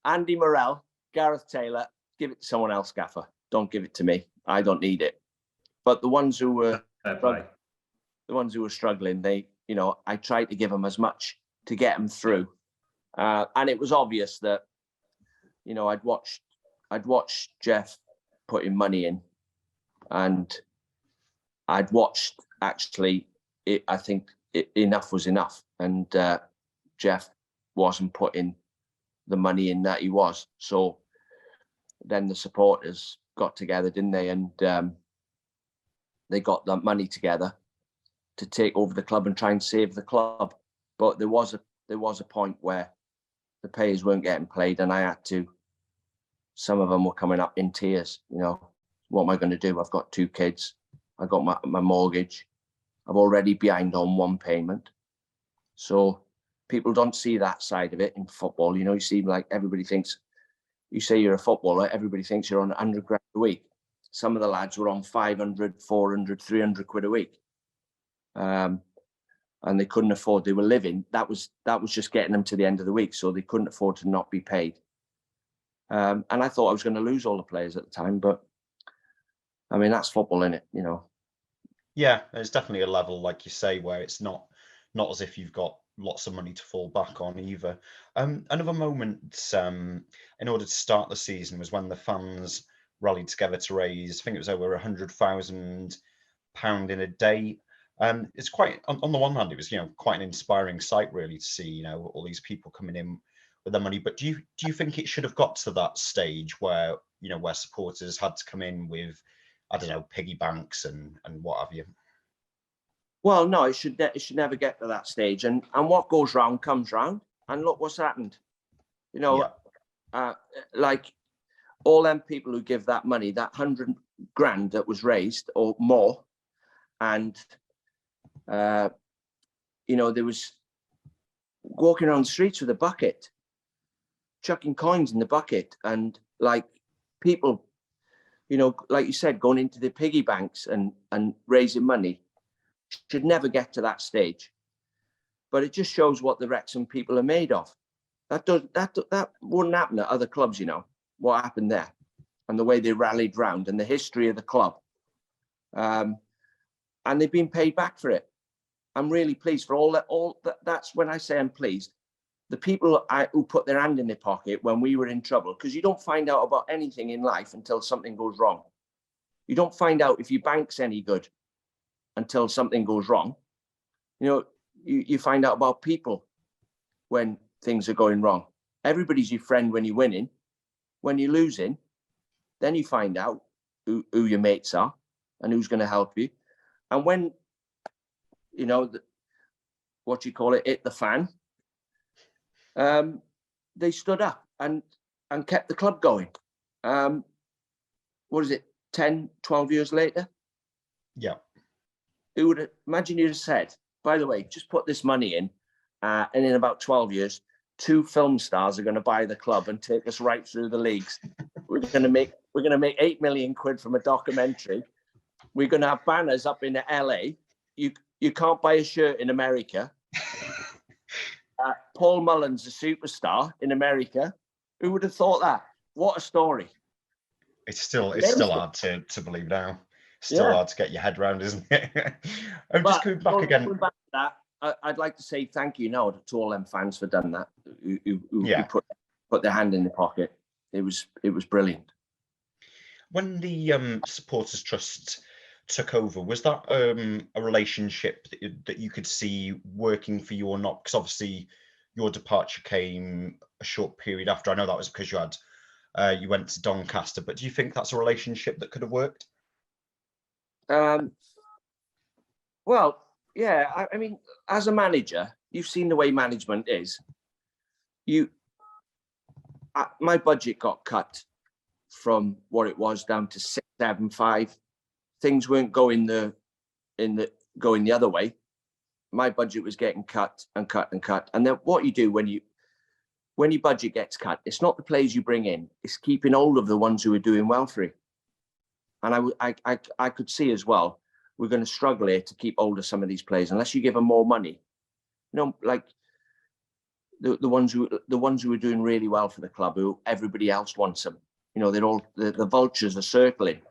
[SPEAKER 7] Andy Morrell, Gareth Taylor, give it to someone else, Gaffer. Don't give it to me. I don't need it. But the ones who were struggling, I tried to give them as much to get them through. And it was obvious that, I'd watched Jeff putting money in, and I'd watched actually, I think enough was enough. And Jeff wasn't putting the money in that he was. So then the supporters got together, didn't they? And they got that money together to take over the club and try and save the club. But there was a point where the players weren't getting paid, and I had to. Some of them were coming up in tears. What am I going to do? I've got 2 kids. I got my mortgage. I'm already behind on 1 payment. So people don't see that side of it in football. You know, you see like everybody thinks, you say you're a footballer, everybody thinks you're on 100 grand a week. Some of the lads were on 500, 400, 300 quid a week. And they couldn't afford, they were living. That was just getting them to the end of the week. So they couldn't afford to not be paid. And I thought I was going to lose all the players at the time, but I mean, that's football, innit? You know?
[SPEAKER 8] Yeah, there's definitely a level, like you say, where it's not as if you've got lots of money to fall back on either. Another moment in order to start the season was when the fans rallied together to raise, I think it was over £100,000 in a day. It's quite, on the one hand, it was, you know, quite an inspiring sight really to see, you know, all these people coming in with their money. But do you think it should have got to that stage where, you know, where supporters had to come in with, I don't know, piggy banks and what have you?
[SPEAKER 7] Well, no, it should never get to that stage. And what goes round comes round. And look what's happened. You know, like all them people who give that money, that 100 grand that was raised or more, and you know, there was walking around the streets with a bucket, chucking coins in the bucket, and like people, you know, like you said, going into the piggy banks and raising money. Should never get to that stage. But it just shows what the Wrexham people are made of. That wouldn't happen at other clubs, you know, what happened there and the way they rallied round and the history of the club. And they've been paid back for it. I'm really pleased for all that. That's when I say I'm pleased. The people who put their hand in their pocket when we were in trouble, because you don't find out about anything in life until something goes wrong. You don't find out if your bank's any good until something goes wrong. You know, you find out about people when things are going wrong. Everybody's your friend when you're winning. When you're losing, then you find out who your mates are and who's going to help you. And when, you know, hit the fan, they stood up and kept the club going. What is it, 10, 12 years later?
[SPEAKER 8] Yeah.
[SPEAKER 7] Who would imagine you'd have said, by the way, just put this money in, and in about 12 years, 2 film stars are going to buy the club and take us right through the leagues. We're going to make 8 million quid from a documentary. We're going to have banners up in LA. You can't buy a shirt in America. Paul Mullen's a superstar in America. Who would have thought that? What a story!
[SPEAKER 8] It's still hard to believe now. Still hard to get your head around, isn't it? Just coming back again.
[SPEAKER 7] Going back to that, I'd like to say thank you now to all them fans for done that. Who put their hand in the pocket. It was brilliant.
[SPEAKER 8] When the Supporters Trust took over, was that a relationship that you could see working for you or not? Because obviously your departure came a short period after. I know that was because you went to Doncaster, but do you think that's a relationship that could have worked?
[SPEAKER 7] Well, yeah. I mean, as a manager, you've seen the way management is. My budget got cut from what it was down to 675. Things weren't going the other way. My budget was getting cut and cut and cut. And then what you do when your budget gets cut, it's not the players you bring in, it's keeping hold of the ones who are doing well for you. And I could see as well, we're going to struggle here to keep hold of some of these players unless you give them more money. You know, like the ones who are doing really well for the club, who everybody else wants them. You know, they're all the vultures are circling.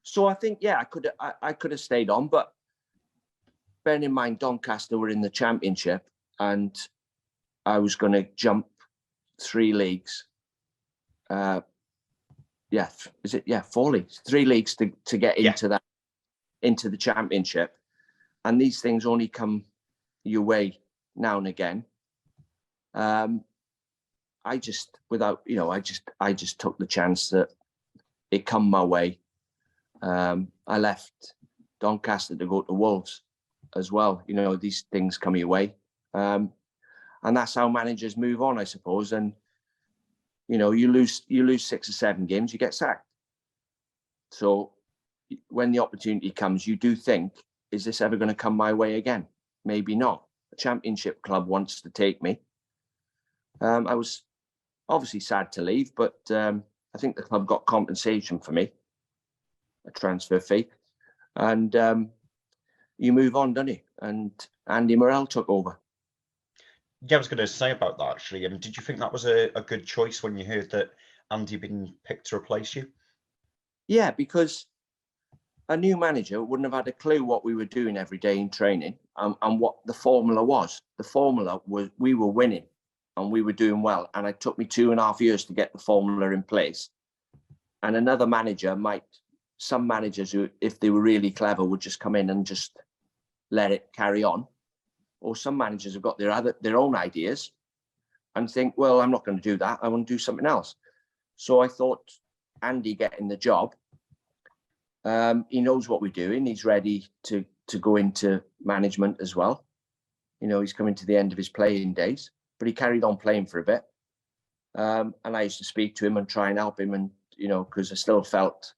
[SPEAKER 7] So I think, yeah, I could have stayed on, but bearing in mind Doncaster were in the Championship and I was going to jump 3 leagues. 4 leagues, 3 leagues to get into the Championship, and these things only come your way now and again. I just took the chance that it come my way. I left Doncaster to go to Wolves as well. You know, these things come your way, and that's how managers move on, I suppose. And you know, you lose 6 or 7 games, you get sacked. So when the opportunity comes, you do think, is this ever going to come my way again? Maybe not. championship club wants to take me. I was obviously sad to leave, but I think the club got compensation for me, a transfer fee, and you move on, don't you? And Andy Morrell took over.
[SPEAKER 8] Yeah, I was going to say about that actually. Did you think that was a good choice when you heard that Andy had been picked to replace you?
[SPEAKER 7] Yeah, because a new manager wouldn't have had a clue what we were doing every day in training and what the formula was. The formula was we were winning and we were doing well. And it took me 2.5 years to get the formula in place. And another manager some managers who, if they were really clever, would just come in and just let it carry on. Or some managers have got their own ideas and think, well, I'm not going to do that. I want to do something else. So I thought Andy getting the job, he knows what we're doing. He's ready to go into management as well. He's coming to the end of his playing days, but he carried on playing for a bit. And I used to speak to him and try and help him. And, because I still felt,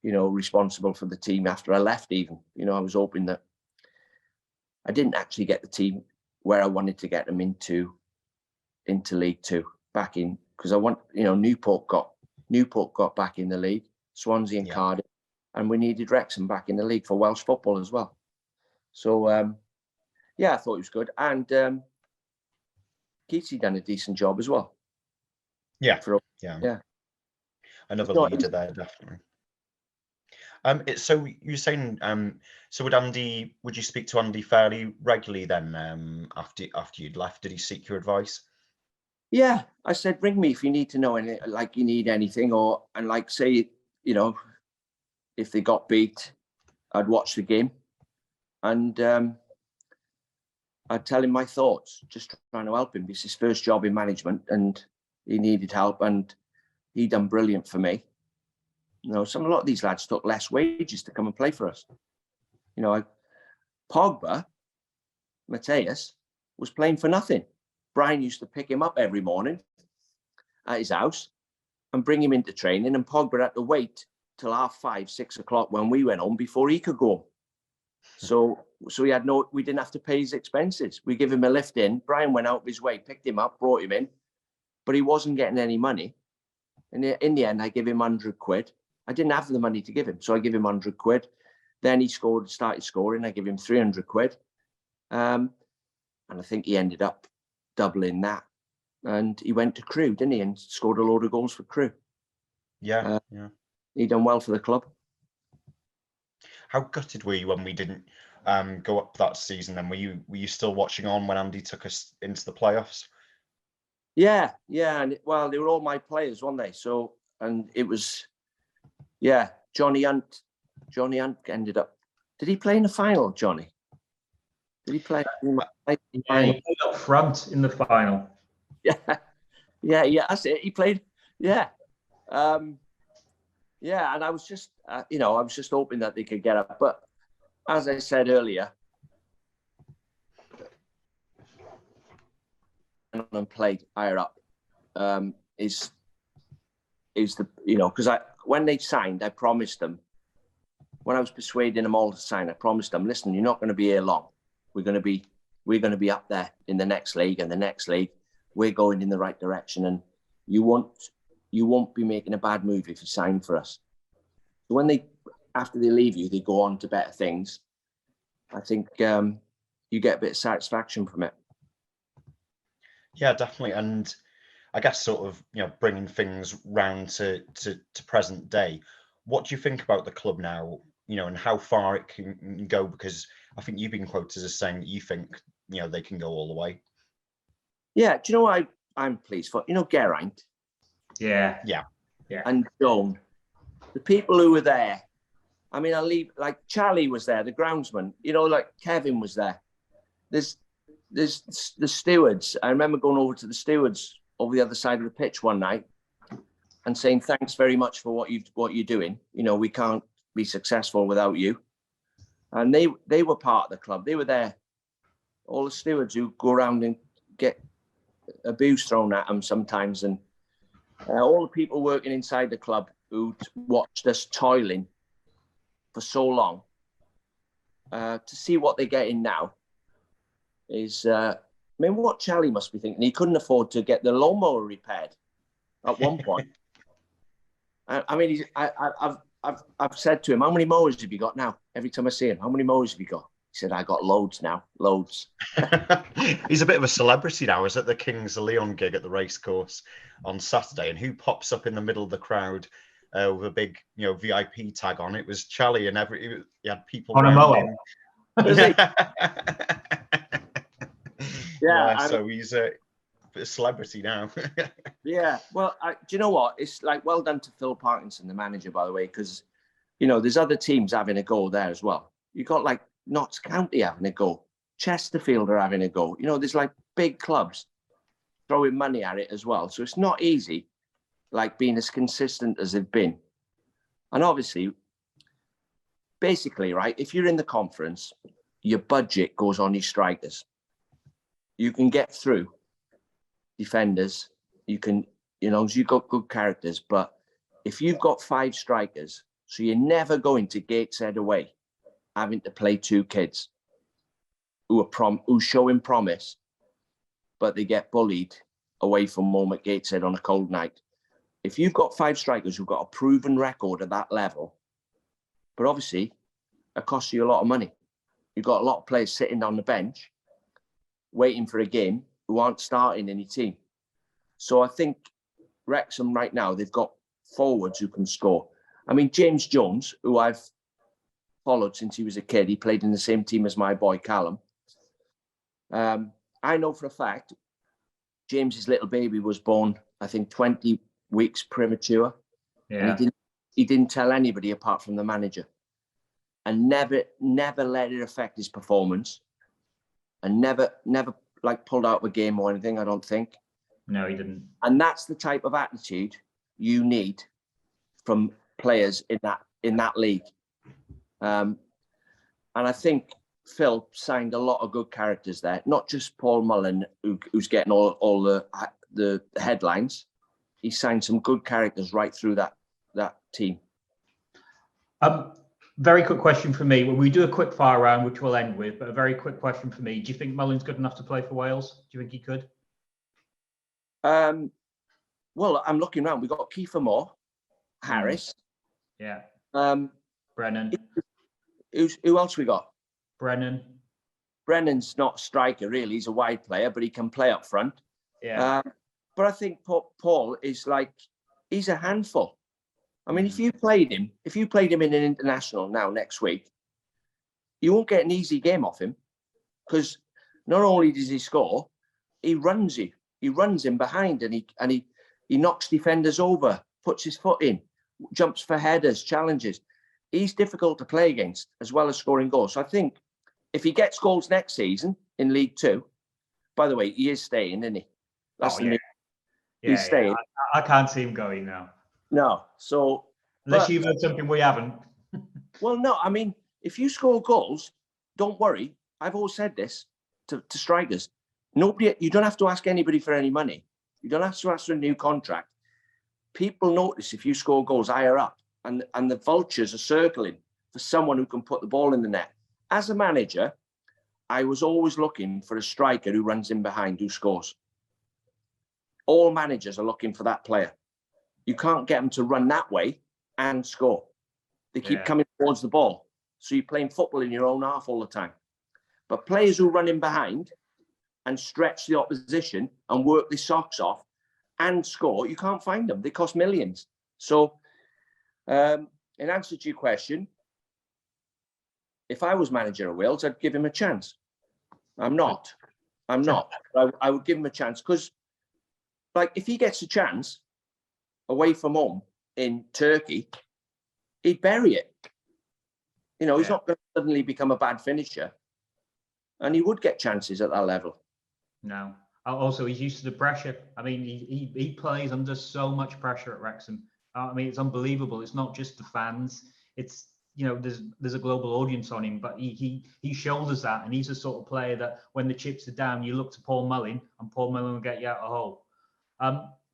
[SPEAKER 7] responsible for the team after I left even. I was hoping that I didn't actually get the team where I wanted to get them into League Two back in, because I want, Newport got back in the league, Swansea and Cardiff, and we needed Wrexham back in the league for Welsh football as well. So I thought it was good, and Keatsy done a decent job as well.
[SPEAKER 8] Yeah.
[SPEAKER 7] Yeah.
[SPEAKER 8] Another leader there, definitely. So you're saying, so would you speak to Andy fairly regularly then, after you'd left? Did he seek your advice?
[SPEAKER 7] Yeah, I said, ring me if you need to know anything, like you need anything, and like say, if they got beat, I'd watch the game, and I'd tell him my thoughts, just trying to help him. It's his first job in management, and he needed help, and he done brilliant for me. A lot of these lads took less wages to come and play for us. Pogba, Mateus, was playing for nothing. Brian used to pick him up every morning at his house and bring him into training, and Pogba had to wait till 5:30, 6 o'clock when we went home before he could go. So we didn't have to pay his expenses. We give him a lift in. Brian went out of his way, picked him up, brought him in, but he wasn't getting any money. And in the end, I gave him 100 quid. I didn't have the money to give him, so I give him 100 quid. Then he started scoring. I give him 300 quid. And I think he ended up doubling that. And he went to Crewe, didn't he? And scored a load of goals for Crewe.
[SPEAKER 8] Yeah.
[SPEAKER 7] He done well for the club.
[SPEAKER 8] How gutted were you when we didn't go up that season then? Were you still watching on when Andy took us into the playoffs?
[SPEAKER 7] Yeah. And well, they were all my players, weren't they? So, and it was, Johnny Hunt ended up. Did he play in the final, Johnny? Did he play in the final?
[SPEAKER 6] He played up front in the final.
[SPEAKER 7] Yeah, that's it. He played, and I was just, I was just hoping that they could get up. But as I said earlier, and played higher up is the, because when they signed, I promised them, when I was persuading them all to sign, I promised them, listen, you're not going to be here long. We're going to be up there in the next league and the next league. We're going in the right direction, and you won't be making a bad move if you sign for us. So after they leave you, they go on to better things. I think you get a bit of satisfaction from it.
[SPEAKER 8] Yeah, definitely. And I guess sort of, bringing things round to present day, what do you think about the club now, and how far it can go? Because I think you've been quoted as saying that you think, they can go all the way. Yeah.
[SPEAKER 7] Do you know what I'm pleased for? Geraint.
[SPEAKER 6] Yeah.
[SPEAKER 7] And Joan. The people who were there. I mean, like Charlie was there, the groundsman, like Kevin was there. There's the stewards. I remember going over to the stewards over the other side of the pitch one night and saying, thanks very much for what you're doing. We can't be successful without you. And they were part of the club. They were there. All the stewards who go around and get abuse thrown at them sometimes. And all the people working inside the club who watched us toiling for so long, to see what they're getting now. is, I mean, what Charlie must be thinking. He couldn't afford to get the lawnmower repaired at one point. I mean, I've said to him, how many mowers have you got now? Every time I see him, how many mowers have you got? He said, I got loads now, loads.
[SPEAKER 8] He's a bit of a celebrity now. I was at the Kings of Leon gig at the racecourse on Saturday, and who pops up in the middle of the crowd with a big, VIP tag on? It was Charlie, and he had people
[SPEAKER 6] On a
[SPEAKER 8] around
[SPEAKER 6] mower.
[SPEAKER 8] him.
[SPEAKER 7] Yeah,
[SPEAKER 8] so he's a celebrity now.
[SPEAKER 7] Yeah, well, do you know what? It's like, well done to Phil Parkinson, the manager, by the way, because, there's other teams having a go there as well. You got like Notts County having a go, Chesterfield are having a go. There's like big clubs throwing money at it as well. So it's not easy, like being as consistent as they've been. And obviously, basically, right, if you're in the conference, your budget goes on your strikers. You can get through defenders. You can, you've got good characters, but if you've got 5 strikers, so you're never going to Gateshead away having to play 2 kids who showing promise, but they get bullied away from home at Gateshead on a cold night. If you've got 5 strikers who've got a proven record at that level, but obviously it costs you a lot of money. You've got a lot of players sitting on the bench waiting for a game who aren't starting in your team. So I think Wrexham right now, they've got forwards who can score. I mean, James Jones, who I've followed since he was a kid, he played in the same team as my boy Callum. I know for a fact, James's little baby was born, I think, 20 weeks premature.
[SPEAKER 6] Yeah.
[SPEAKER 7] And he didn't tell anybody apart from the manager. And never let it affect his performance. And never like pulled out of a game or anything, I don't think.
[SPEAKER 6] No, he didn't.
[SPEAKER 7] And that's the type of attitude you need from players in that league. And I think Phil signed a lot of good characters there, not just Paul Mullen, who's getting all the headlines. He signed some good characters right through that team.
[SPEAKER 6] Very quick question for me. When we do a quick fire round, which we'll end with, but a very quick question for me. Do you think Mullen's good enough to play for Wales? Do you think he could?
[SPEAKER 7] Well, I'm looking around. We've got Kiefer Moore, Harris.
[SPEAKER 6] Yeah.
[SPEAKER 7] Brennan. Who else we got? Brennan's not a striker, really. He's a wide player, but he can play up front.
[SPEAKER 6] Yeah.
[SPEAKER 7] But I think Paul is he's a handful. I mean, if you played him in an international now next week, you won't get an easy game off him, because not only does he score, he runs you. He runs him behind, and he knocks defenders over, puts his foot in, jumps for headers, challenges. He's difficult to play against, as well as scoring goals. So I think if he gets goals next season in League Two, by the way, he is staying, isn't he? He's staying.
[SPEAKER 6] I can't see him going now.
[SPEAKER 7] No. So
[SPEAKER 6] unless you've heard something we haven't.
[SPEAKER 7] Well, no. I mean, if you score goals, don't worry. I've always said this to strikers. You don't have to ask anybody for any money. You don't have to ask for a new contract. People notice if you score goals higher up, and the vultures are circling for someone who can put the ball in the net. As a manager, I was always looking for a striker who runs in behind, who scores. All managers are looking for that player. You can't get them to run that way and score. They keep coming towards the ball. So you're playing football in your own half all the time. But players who run in behind and stretch the opposition and work their socks off and score, you can't find them. They cost millions. So in answer to your question, if I was manager of Wales, I'd give him a chance. I'm not. I would give him a chance, because if he gets a chance away from home in Turkey, he'd bury it. He's not going to suddenly become a bad finisher. And he would get chances at that level. No.
[SPEAKER 6] Also, he's used to the pressure. I mean, he plays under so much pressure at Wrexham. I mean, it's unbelievable. It's not just the fans. It's, there's a global audience on him, but he shoulders that. And he's the sort of player that when the chips are down, you look to Paul Mullen, and Paul Mullen will get you out of the hole.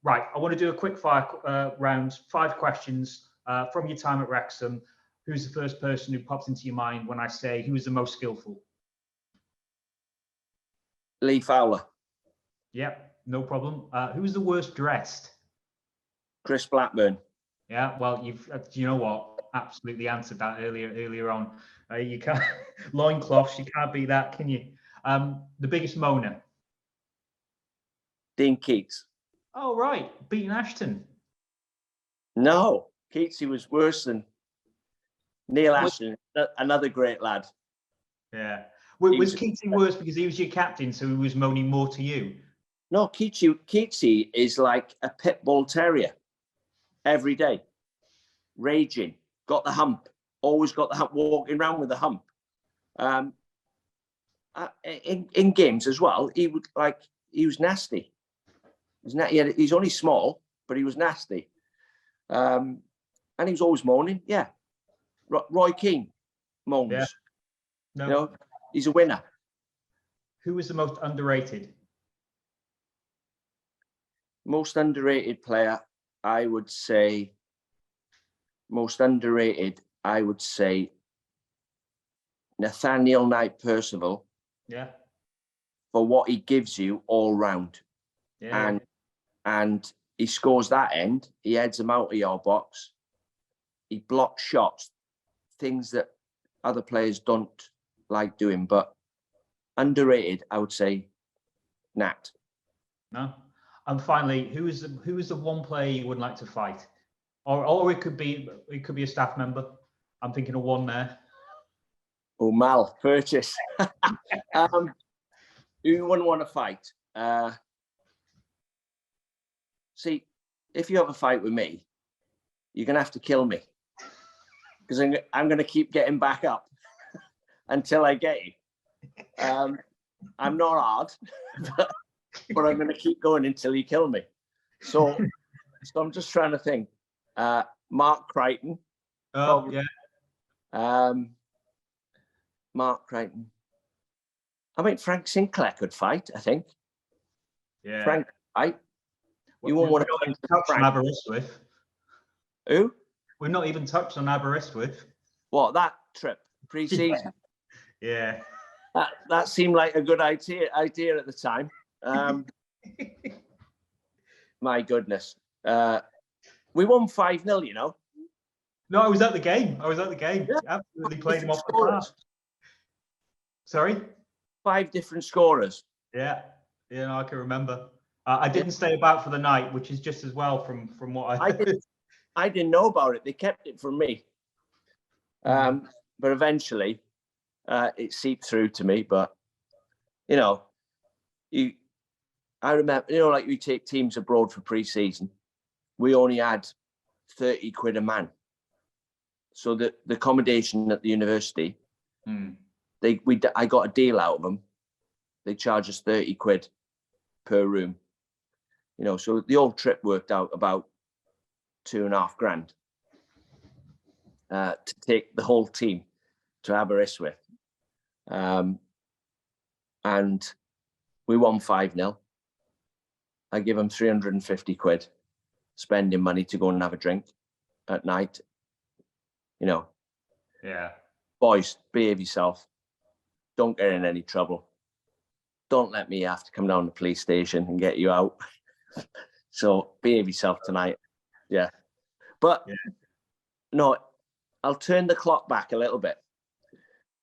[SPEAKER 6] Right, I want to do a quick fire round, 5 questions from your time at Wrexham. Who's the first person who pops into your mind when I say who is the most skillful?
[SPEAKER 7] Lee Fowler.
[SPEAKER 6] Yep, no problem. Who was the worst dressed?
[SPEAKER 7] Chris Blackburn.
[SPEAKER 6] Yeah, well, you've you know what? Absolutely answered that earlier on. You can't loincloths. You can't beat that, can you? The biggest moaner.
[SPEAKER 7] Dean Keats.
[SPEAKER 6] Oh right, beating Ashton.
[SPEAKER 7] No, Keatsy was worse than Neil Ashton, another great lad.
[SPEAKER 6] Yeah. Was Keatsy worse because he was your captain, so he was moaning more to you?
[SPEAKER 7] No, Keatsy is like a pit bull terrier every day, raging, got the hump, always got the hump, walking around with the hump. In games as well, he was nasty. He's only small, but he was nasty. And he was always moaning. Yeah. Roy Keane moans.
[SPEAKER 6] Yeah. No.
[SPEAKER 7] You know, he's a winner.
[SPEAKER 6] Who was the most underrated?
[SPEAKER 7] Most underrated player, I would say. Nathaniel Knight Percival.
[SPEAKER 6] Yeah.
[SPEAKER 7] For what he gives you all round.
[SPEAKER 6] Yeah.
[SPEAKER 7] And he scores that end. He heads them out of your box. He blocks shots, things that other players don't like doing. But underrated, I would say, Nat.
[SPEAKER 6] No. And finally, who is the one player you would like to fight? Or it could be a staff member. I'm thinking of one there.
[SPEAKER 7] Oh, Mal Purchase. Who wouldn't want to fight? See, if you have a fight with me, you're going to have to kill me. Because I'm going to keep getting back up until I get you. I'm not hard, but I'm going to keep going until you kill me. So I'm just trying to think. Mark Crichton.
[SPEAKER 6] Oh, yeah.
[SPEAKER 7] Mark Crichton. I mean, Frank Sinclair could fight, I think.
[SPEAKER 6] Yeah.
[SPEAKER 7] Frank, you won't want to
[SPEAKER 6] touch on Aberystwyth.
[SPEAKER 7] Who?
[SPEAKER 6] We've not even touched on Aberystwyth.
[SPEAKER 7] What, that trip pre-season?
[SPEAKER 6] Yeah.
[SPEAKER 7] That seemed like a good idea at the time. My goodness. We won 5-0, you know.
[SPEAKER 6] No, I was at the game. Yeah. Absolutely played him off the park. Sorry?
[SPEAKER 7] 5 different scorers.
[SPEAKER 6] Yeah. Yeah, no, I can remember. I didn't stay about for the night, which is just as well from what I heard.
[SPEAKER 7] I didn't know about it. They kept it from me. But eventually, it seeped through to me. But, you know, I remember, you know, like we take teams abroad for pre-season. We only had 30 quid a man. So the accommodation at the university, I got a deal out of them. They charge us 30 quid per room. You know, so the whole trip worked out about 2.5 grand to take the whole team to Aberystwyth. And we won 5-0. I give them 350 quid, spending money to go and have a drink at night. You know.
[SPEAKER 6] Yeah.
[SPEAKER 7] Boys, behave yourself. Don't get in any trouble. Don't let me have to come down to the police station and get you out. So behave yourself tonight. Yeah. But no, I'll turn the clock back a little bit,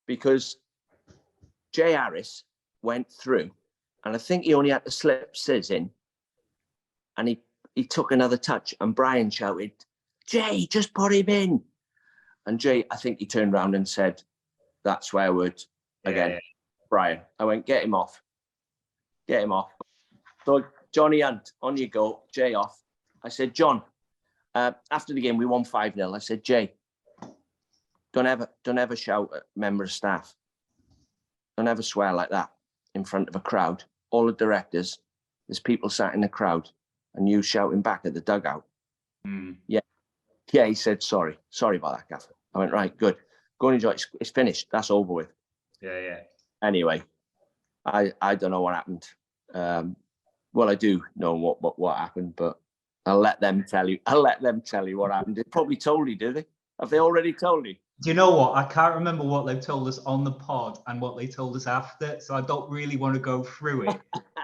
[SPEAKER 7] because Jay Harris went through, and I think he only had to slip Sis in, and he took another touch, and Brian shouted, "Jay, just put him in." And Jay, I think he turned around and said that swear word again. Yeah. Brian, I went, get him off. Get him off. So Johnny Hunt, on you go. Jay off. I said, John, after the game, we won 5-0. I said, Jay, don't ever shout at a member of staff. Don't ever swear like that in front of a crowd. All the directors, there's people sat in the crowd, and you shouting back at the dugout. Yeah. Yeah, he said, sorry about that, Gaffer. I went, right, good. Go and enjoy it. It's finished. That's over with.
[SPEAKER 6] Yeah.
[SPEAKER 7] Anyway, I don't know what happened. Well, I do know what happened, but I'll let them tell you. What happened. They probably told you, did they? Have they already told you?
[SPEAKER 6] Do you know what? I can't remember what they've told us on the pod and what they told us after, so I don't really want to go through it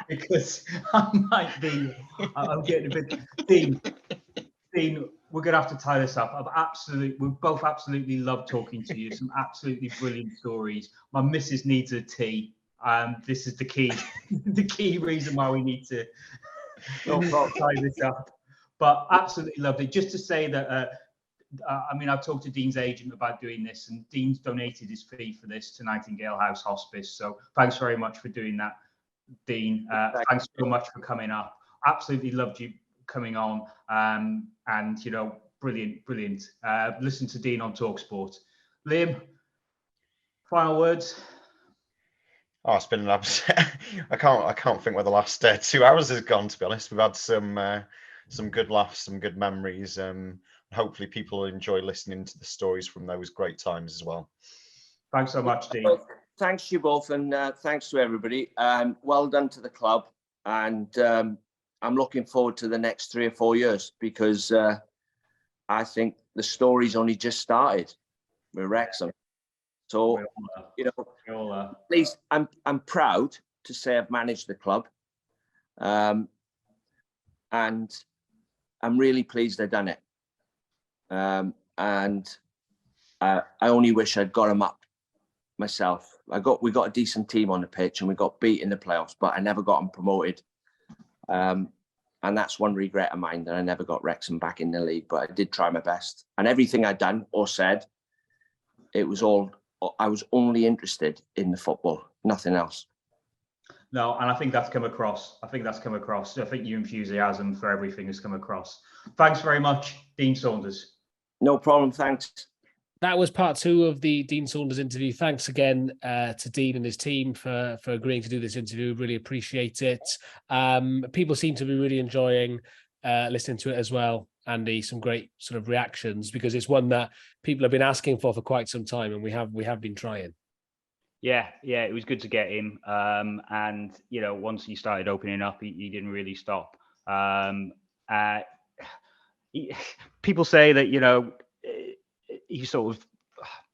[SPEAKER 6] because I'm getting a bit. Dean, we're gonna have to tie this up. We both absolutely love talking to you. Some absolutely brilliant stories. My missus needs a tea. This is the key reason why we need to tie this up. But absolutely lovely. Just to say that. I've talked to Dean's agent about doing this, and Dean's donated his fee for this to Nightingale House Hospice. So thanks very much for doing that, Dean. Thanks so much for coming up. Absolutely loved you coming on. And brilliant. Listen to Dean on TalkSport. Liam, final words.
[SPEAKER 8] Oh, it's been an absolute. I can't think where the last 2 hours has gone. To be honest, we've had some good laughs, some good memories. Hopefully people will enjoy listening to the stories from those great times as well.
[SPEAKER 6] Thanks so much, Dean.
[SPEAKER 7] Well, thanks to you both, and thanks to everybody. Well done to the club, and I'm looking forward to the next 3 or 4 years, because I think the story's only just started with Wrexham. So, at least I'm proud to say I've managed the club, and I'm really pleased I've done it. And I only wish I'd got them up myself. We got a decent team on the pitch, and we got beat in the playoffs, but I never got them promoted. And that's one regret of mine, that I never got Wrexham back in the league, but I did try my best. And everything I'd done or said, I was only interested in the football, nothing else.
[SPEAKER 6] No, and I think that's come across. I think your enthusiasm for everything has come across. Thanks very much, Dean Saunders.
[SPEAKER 7] No problem, thanks.
[SPEAKER 1] That was part 2 of the Dean Saunders interview. Thanks again to Dean and his team for agreeing to do this interview. Really appreciate it. People seem to be really enjoying listening to it as well, Andy. Some great sort of reactions, because it's one that people have been asking for quite some time, and we have been trying.
[SPEAKER 2] Yeah, it was good to get him. And once he started opening up, he didn't really stop. People say that he sort of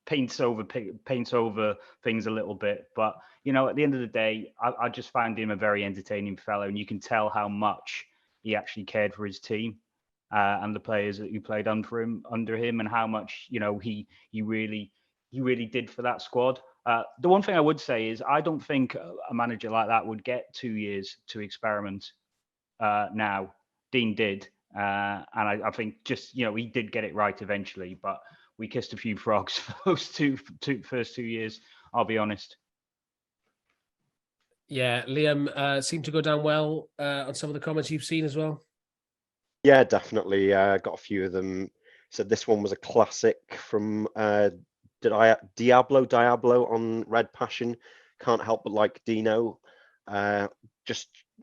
[SPEAKER 2] paints over things a little bit, but at the end of the day, I just found him a very entertaining fellow, and you can tell how much he actually cared for his team and the players who played under him, and how much he really did for that squad. The one thing I would say is, I don't think a manager like that would get 2 years to experiment. Now Dean did. And I think just, he did get it right eventually, but we kissed a few frogs for those first 2 years, I'll be honest.
[SPEAKER 1] Yeah, Liam seemed to go down well on some of the comments you've seen as well.
[SPEAKER 4] Yeah, definitely. Got a few of them. Said this one was a classic from Diablo on Red Passion. Can't help but like Dino.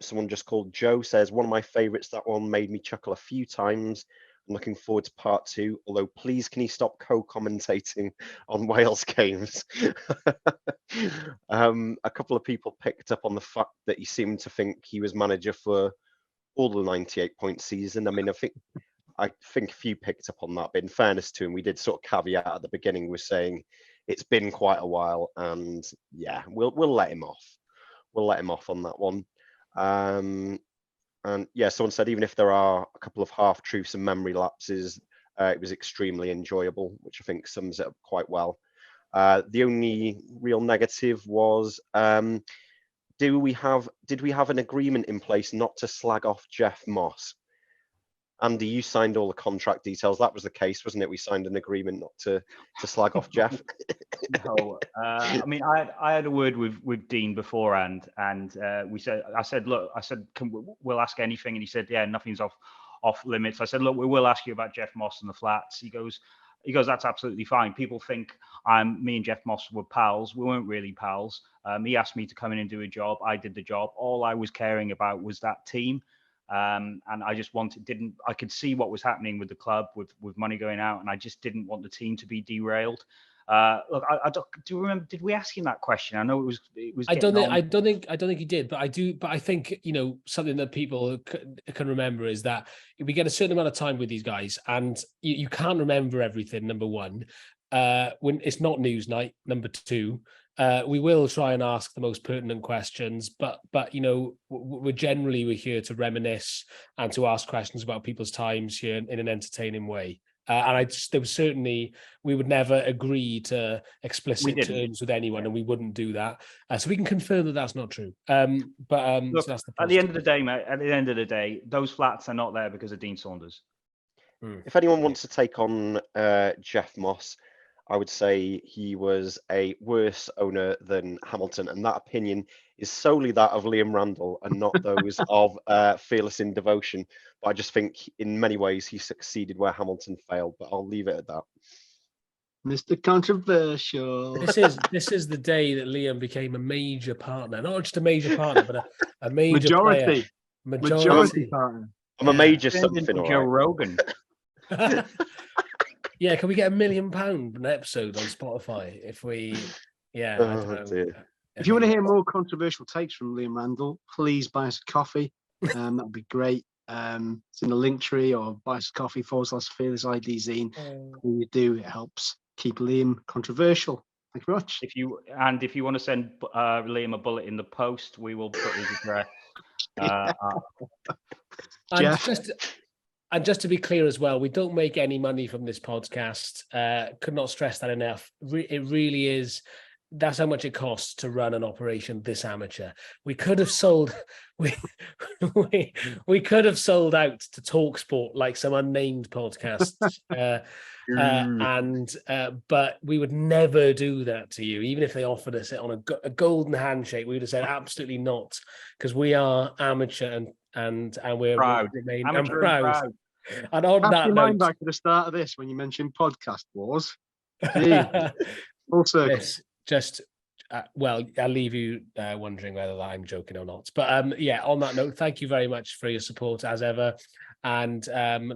[SPEAKER 4] Someone just called Joe says, one of my favourites. That one made me chuckle a few times. I'm looking forward to part 2. Although, please, can he stop co-commentating on Wales games? A couple of people picked up on the fact that he seemed to think he was manager for all the 98-point season. I mean, I think a few picked up on that. But in fairness to him, we did sort of caveat at the beginning with saying it's been quite a while, and yeah, we'll let him off. We'll let him off on that one. And yeah, someone said even if there are a couple of half truths and memory lapses, it was extremely enjoyable, which I think sums it up quite well. The only real negative was, did we have an agreement in place not to slag off Jeff Moss? Andy, you signed all the contract details. That was the case, wasn't it? We signed an agreement not to slag off Jeff.
[SPEAKER 2] No, I mean, I had a word with Dean beforehand, and I said, look, we'll ask anything, and he said, yeah, nothing's off limits. I said, look, we will ask you about Jeff Moss and the flats. He goes, that's absolutely fine. People think me and Jeff Moss were pals. We weren't really pals. He asked me to come in and do a job. I did the job. All I was caring about was that team. And I just I could see what was happening with the club, with money going out, and I just didn't want the team to be derailed. Look, do you remember? Did we ask him that question? I know it was.
[SPEAKER 1] I don't think he did, but I do. But I think something that people can remember is that we get a certain amount of time with these guys, and you can't remember everything. Number one, when it's not news night, number 2, we will try and ask the most pertinent questions, but you know, we're here to reminisce and to ask questions about people's times here in an entertaining way. And we would never agree to explicit terms with anyone, and we wouldn't do that. So we can confirm that that's not true.
[SPEAKER 2] Look,
[SPEAKER 1] so that's
[SPEAKER 2] at the end of the day, mate, at the end of the day, those flats are not there because of Dean Saunders.
[SPEAKER 4] If anyone wants to take on Jeff Moss, I would say he was a worse owner than Hamilton, and that opinion is solely that of Liam Randall and not those of Fearless in Devotion. But I just think in many ways he succeeded where Hamilton failed, but I'll leave it at that.
[SPEAKER 3] Mr. Controversial.
[SPEAKER 1] This is the day that Liam became a major partner, not just a major partner, but a major
[SPEAKER 3] Majority
[SPEAKER 1] partner.
[SPEAKER 4] I'm a major
[SPEAKER 2] Turned
[SPEAKER 4] something,
[SPEAKER 2] into
[SPEAKER 4] all
[SPEAKER 2] Joe
[SPEAKER 4] right.
[SPEAKER 2] Rogan.
[SPEAKER 1] Yeah, can we get £1 million an episode on Spotify if we? Yeah, I don't know.
[SPEAKER 4] Dear.
[SPEAKER 3] If you want to hear more controversial takes from Liam Randall, please buy us a coffee. That'd be great. It's in the link tree, or buy us a coffee /Fearless ID Zine. When you do, it helps keep Liam controversial. Thank you very much.
[SPEAKER 2] If you want to send Liam a bullet in the post, we will put his address.
[SPEAKER 1] And just to be clear as well, we don't make any money from this podcast. Could not stress that enough. It really is. That's how much it costs to run an operation this amateur. We could have sold, we could have sold out to TalkSport like some unnamed podcasts, but we would never do that to you. Even if they offered us it on a golden handshake, we would have said absolutely not, because we are amateur and we're
[SPEAKER 2] proud.
[SPEAKER 1] I'm proud. And on
[SPEAKER 3] Cast
[SPEAKER 1] that
[SPEAKER 3] your
[SPEAKER 1] note,
[SPEAKER 3] mind back to the start of this when you mentioned podcast wars. Full circle.
[SPEAKER 1] Just well, I'll leave you wondering whether I'm joking or not. But yeah, on that note, thank you very much for your support as ever, and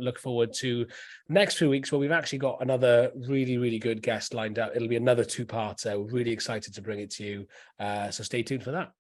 [SPEAKER 1] look forward to next few weeks where we've actually got another really, really good guest lined up. It'll be another 2-parter. We're really excited to bring it to you. So stay tuned for that.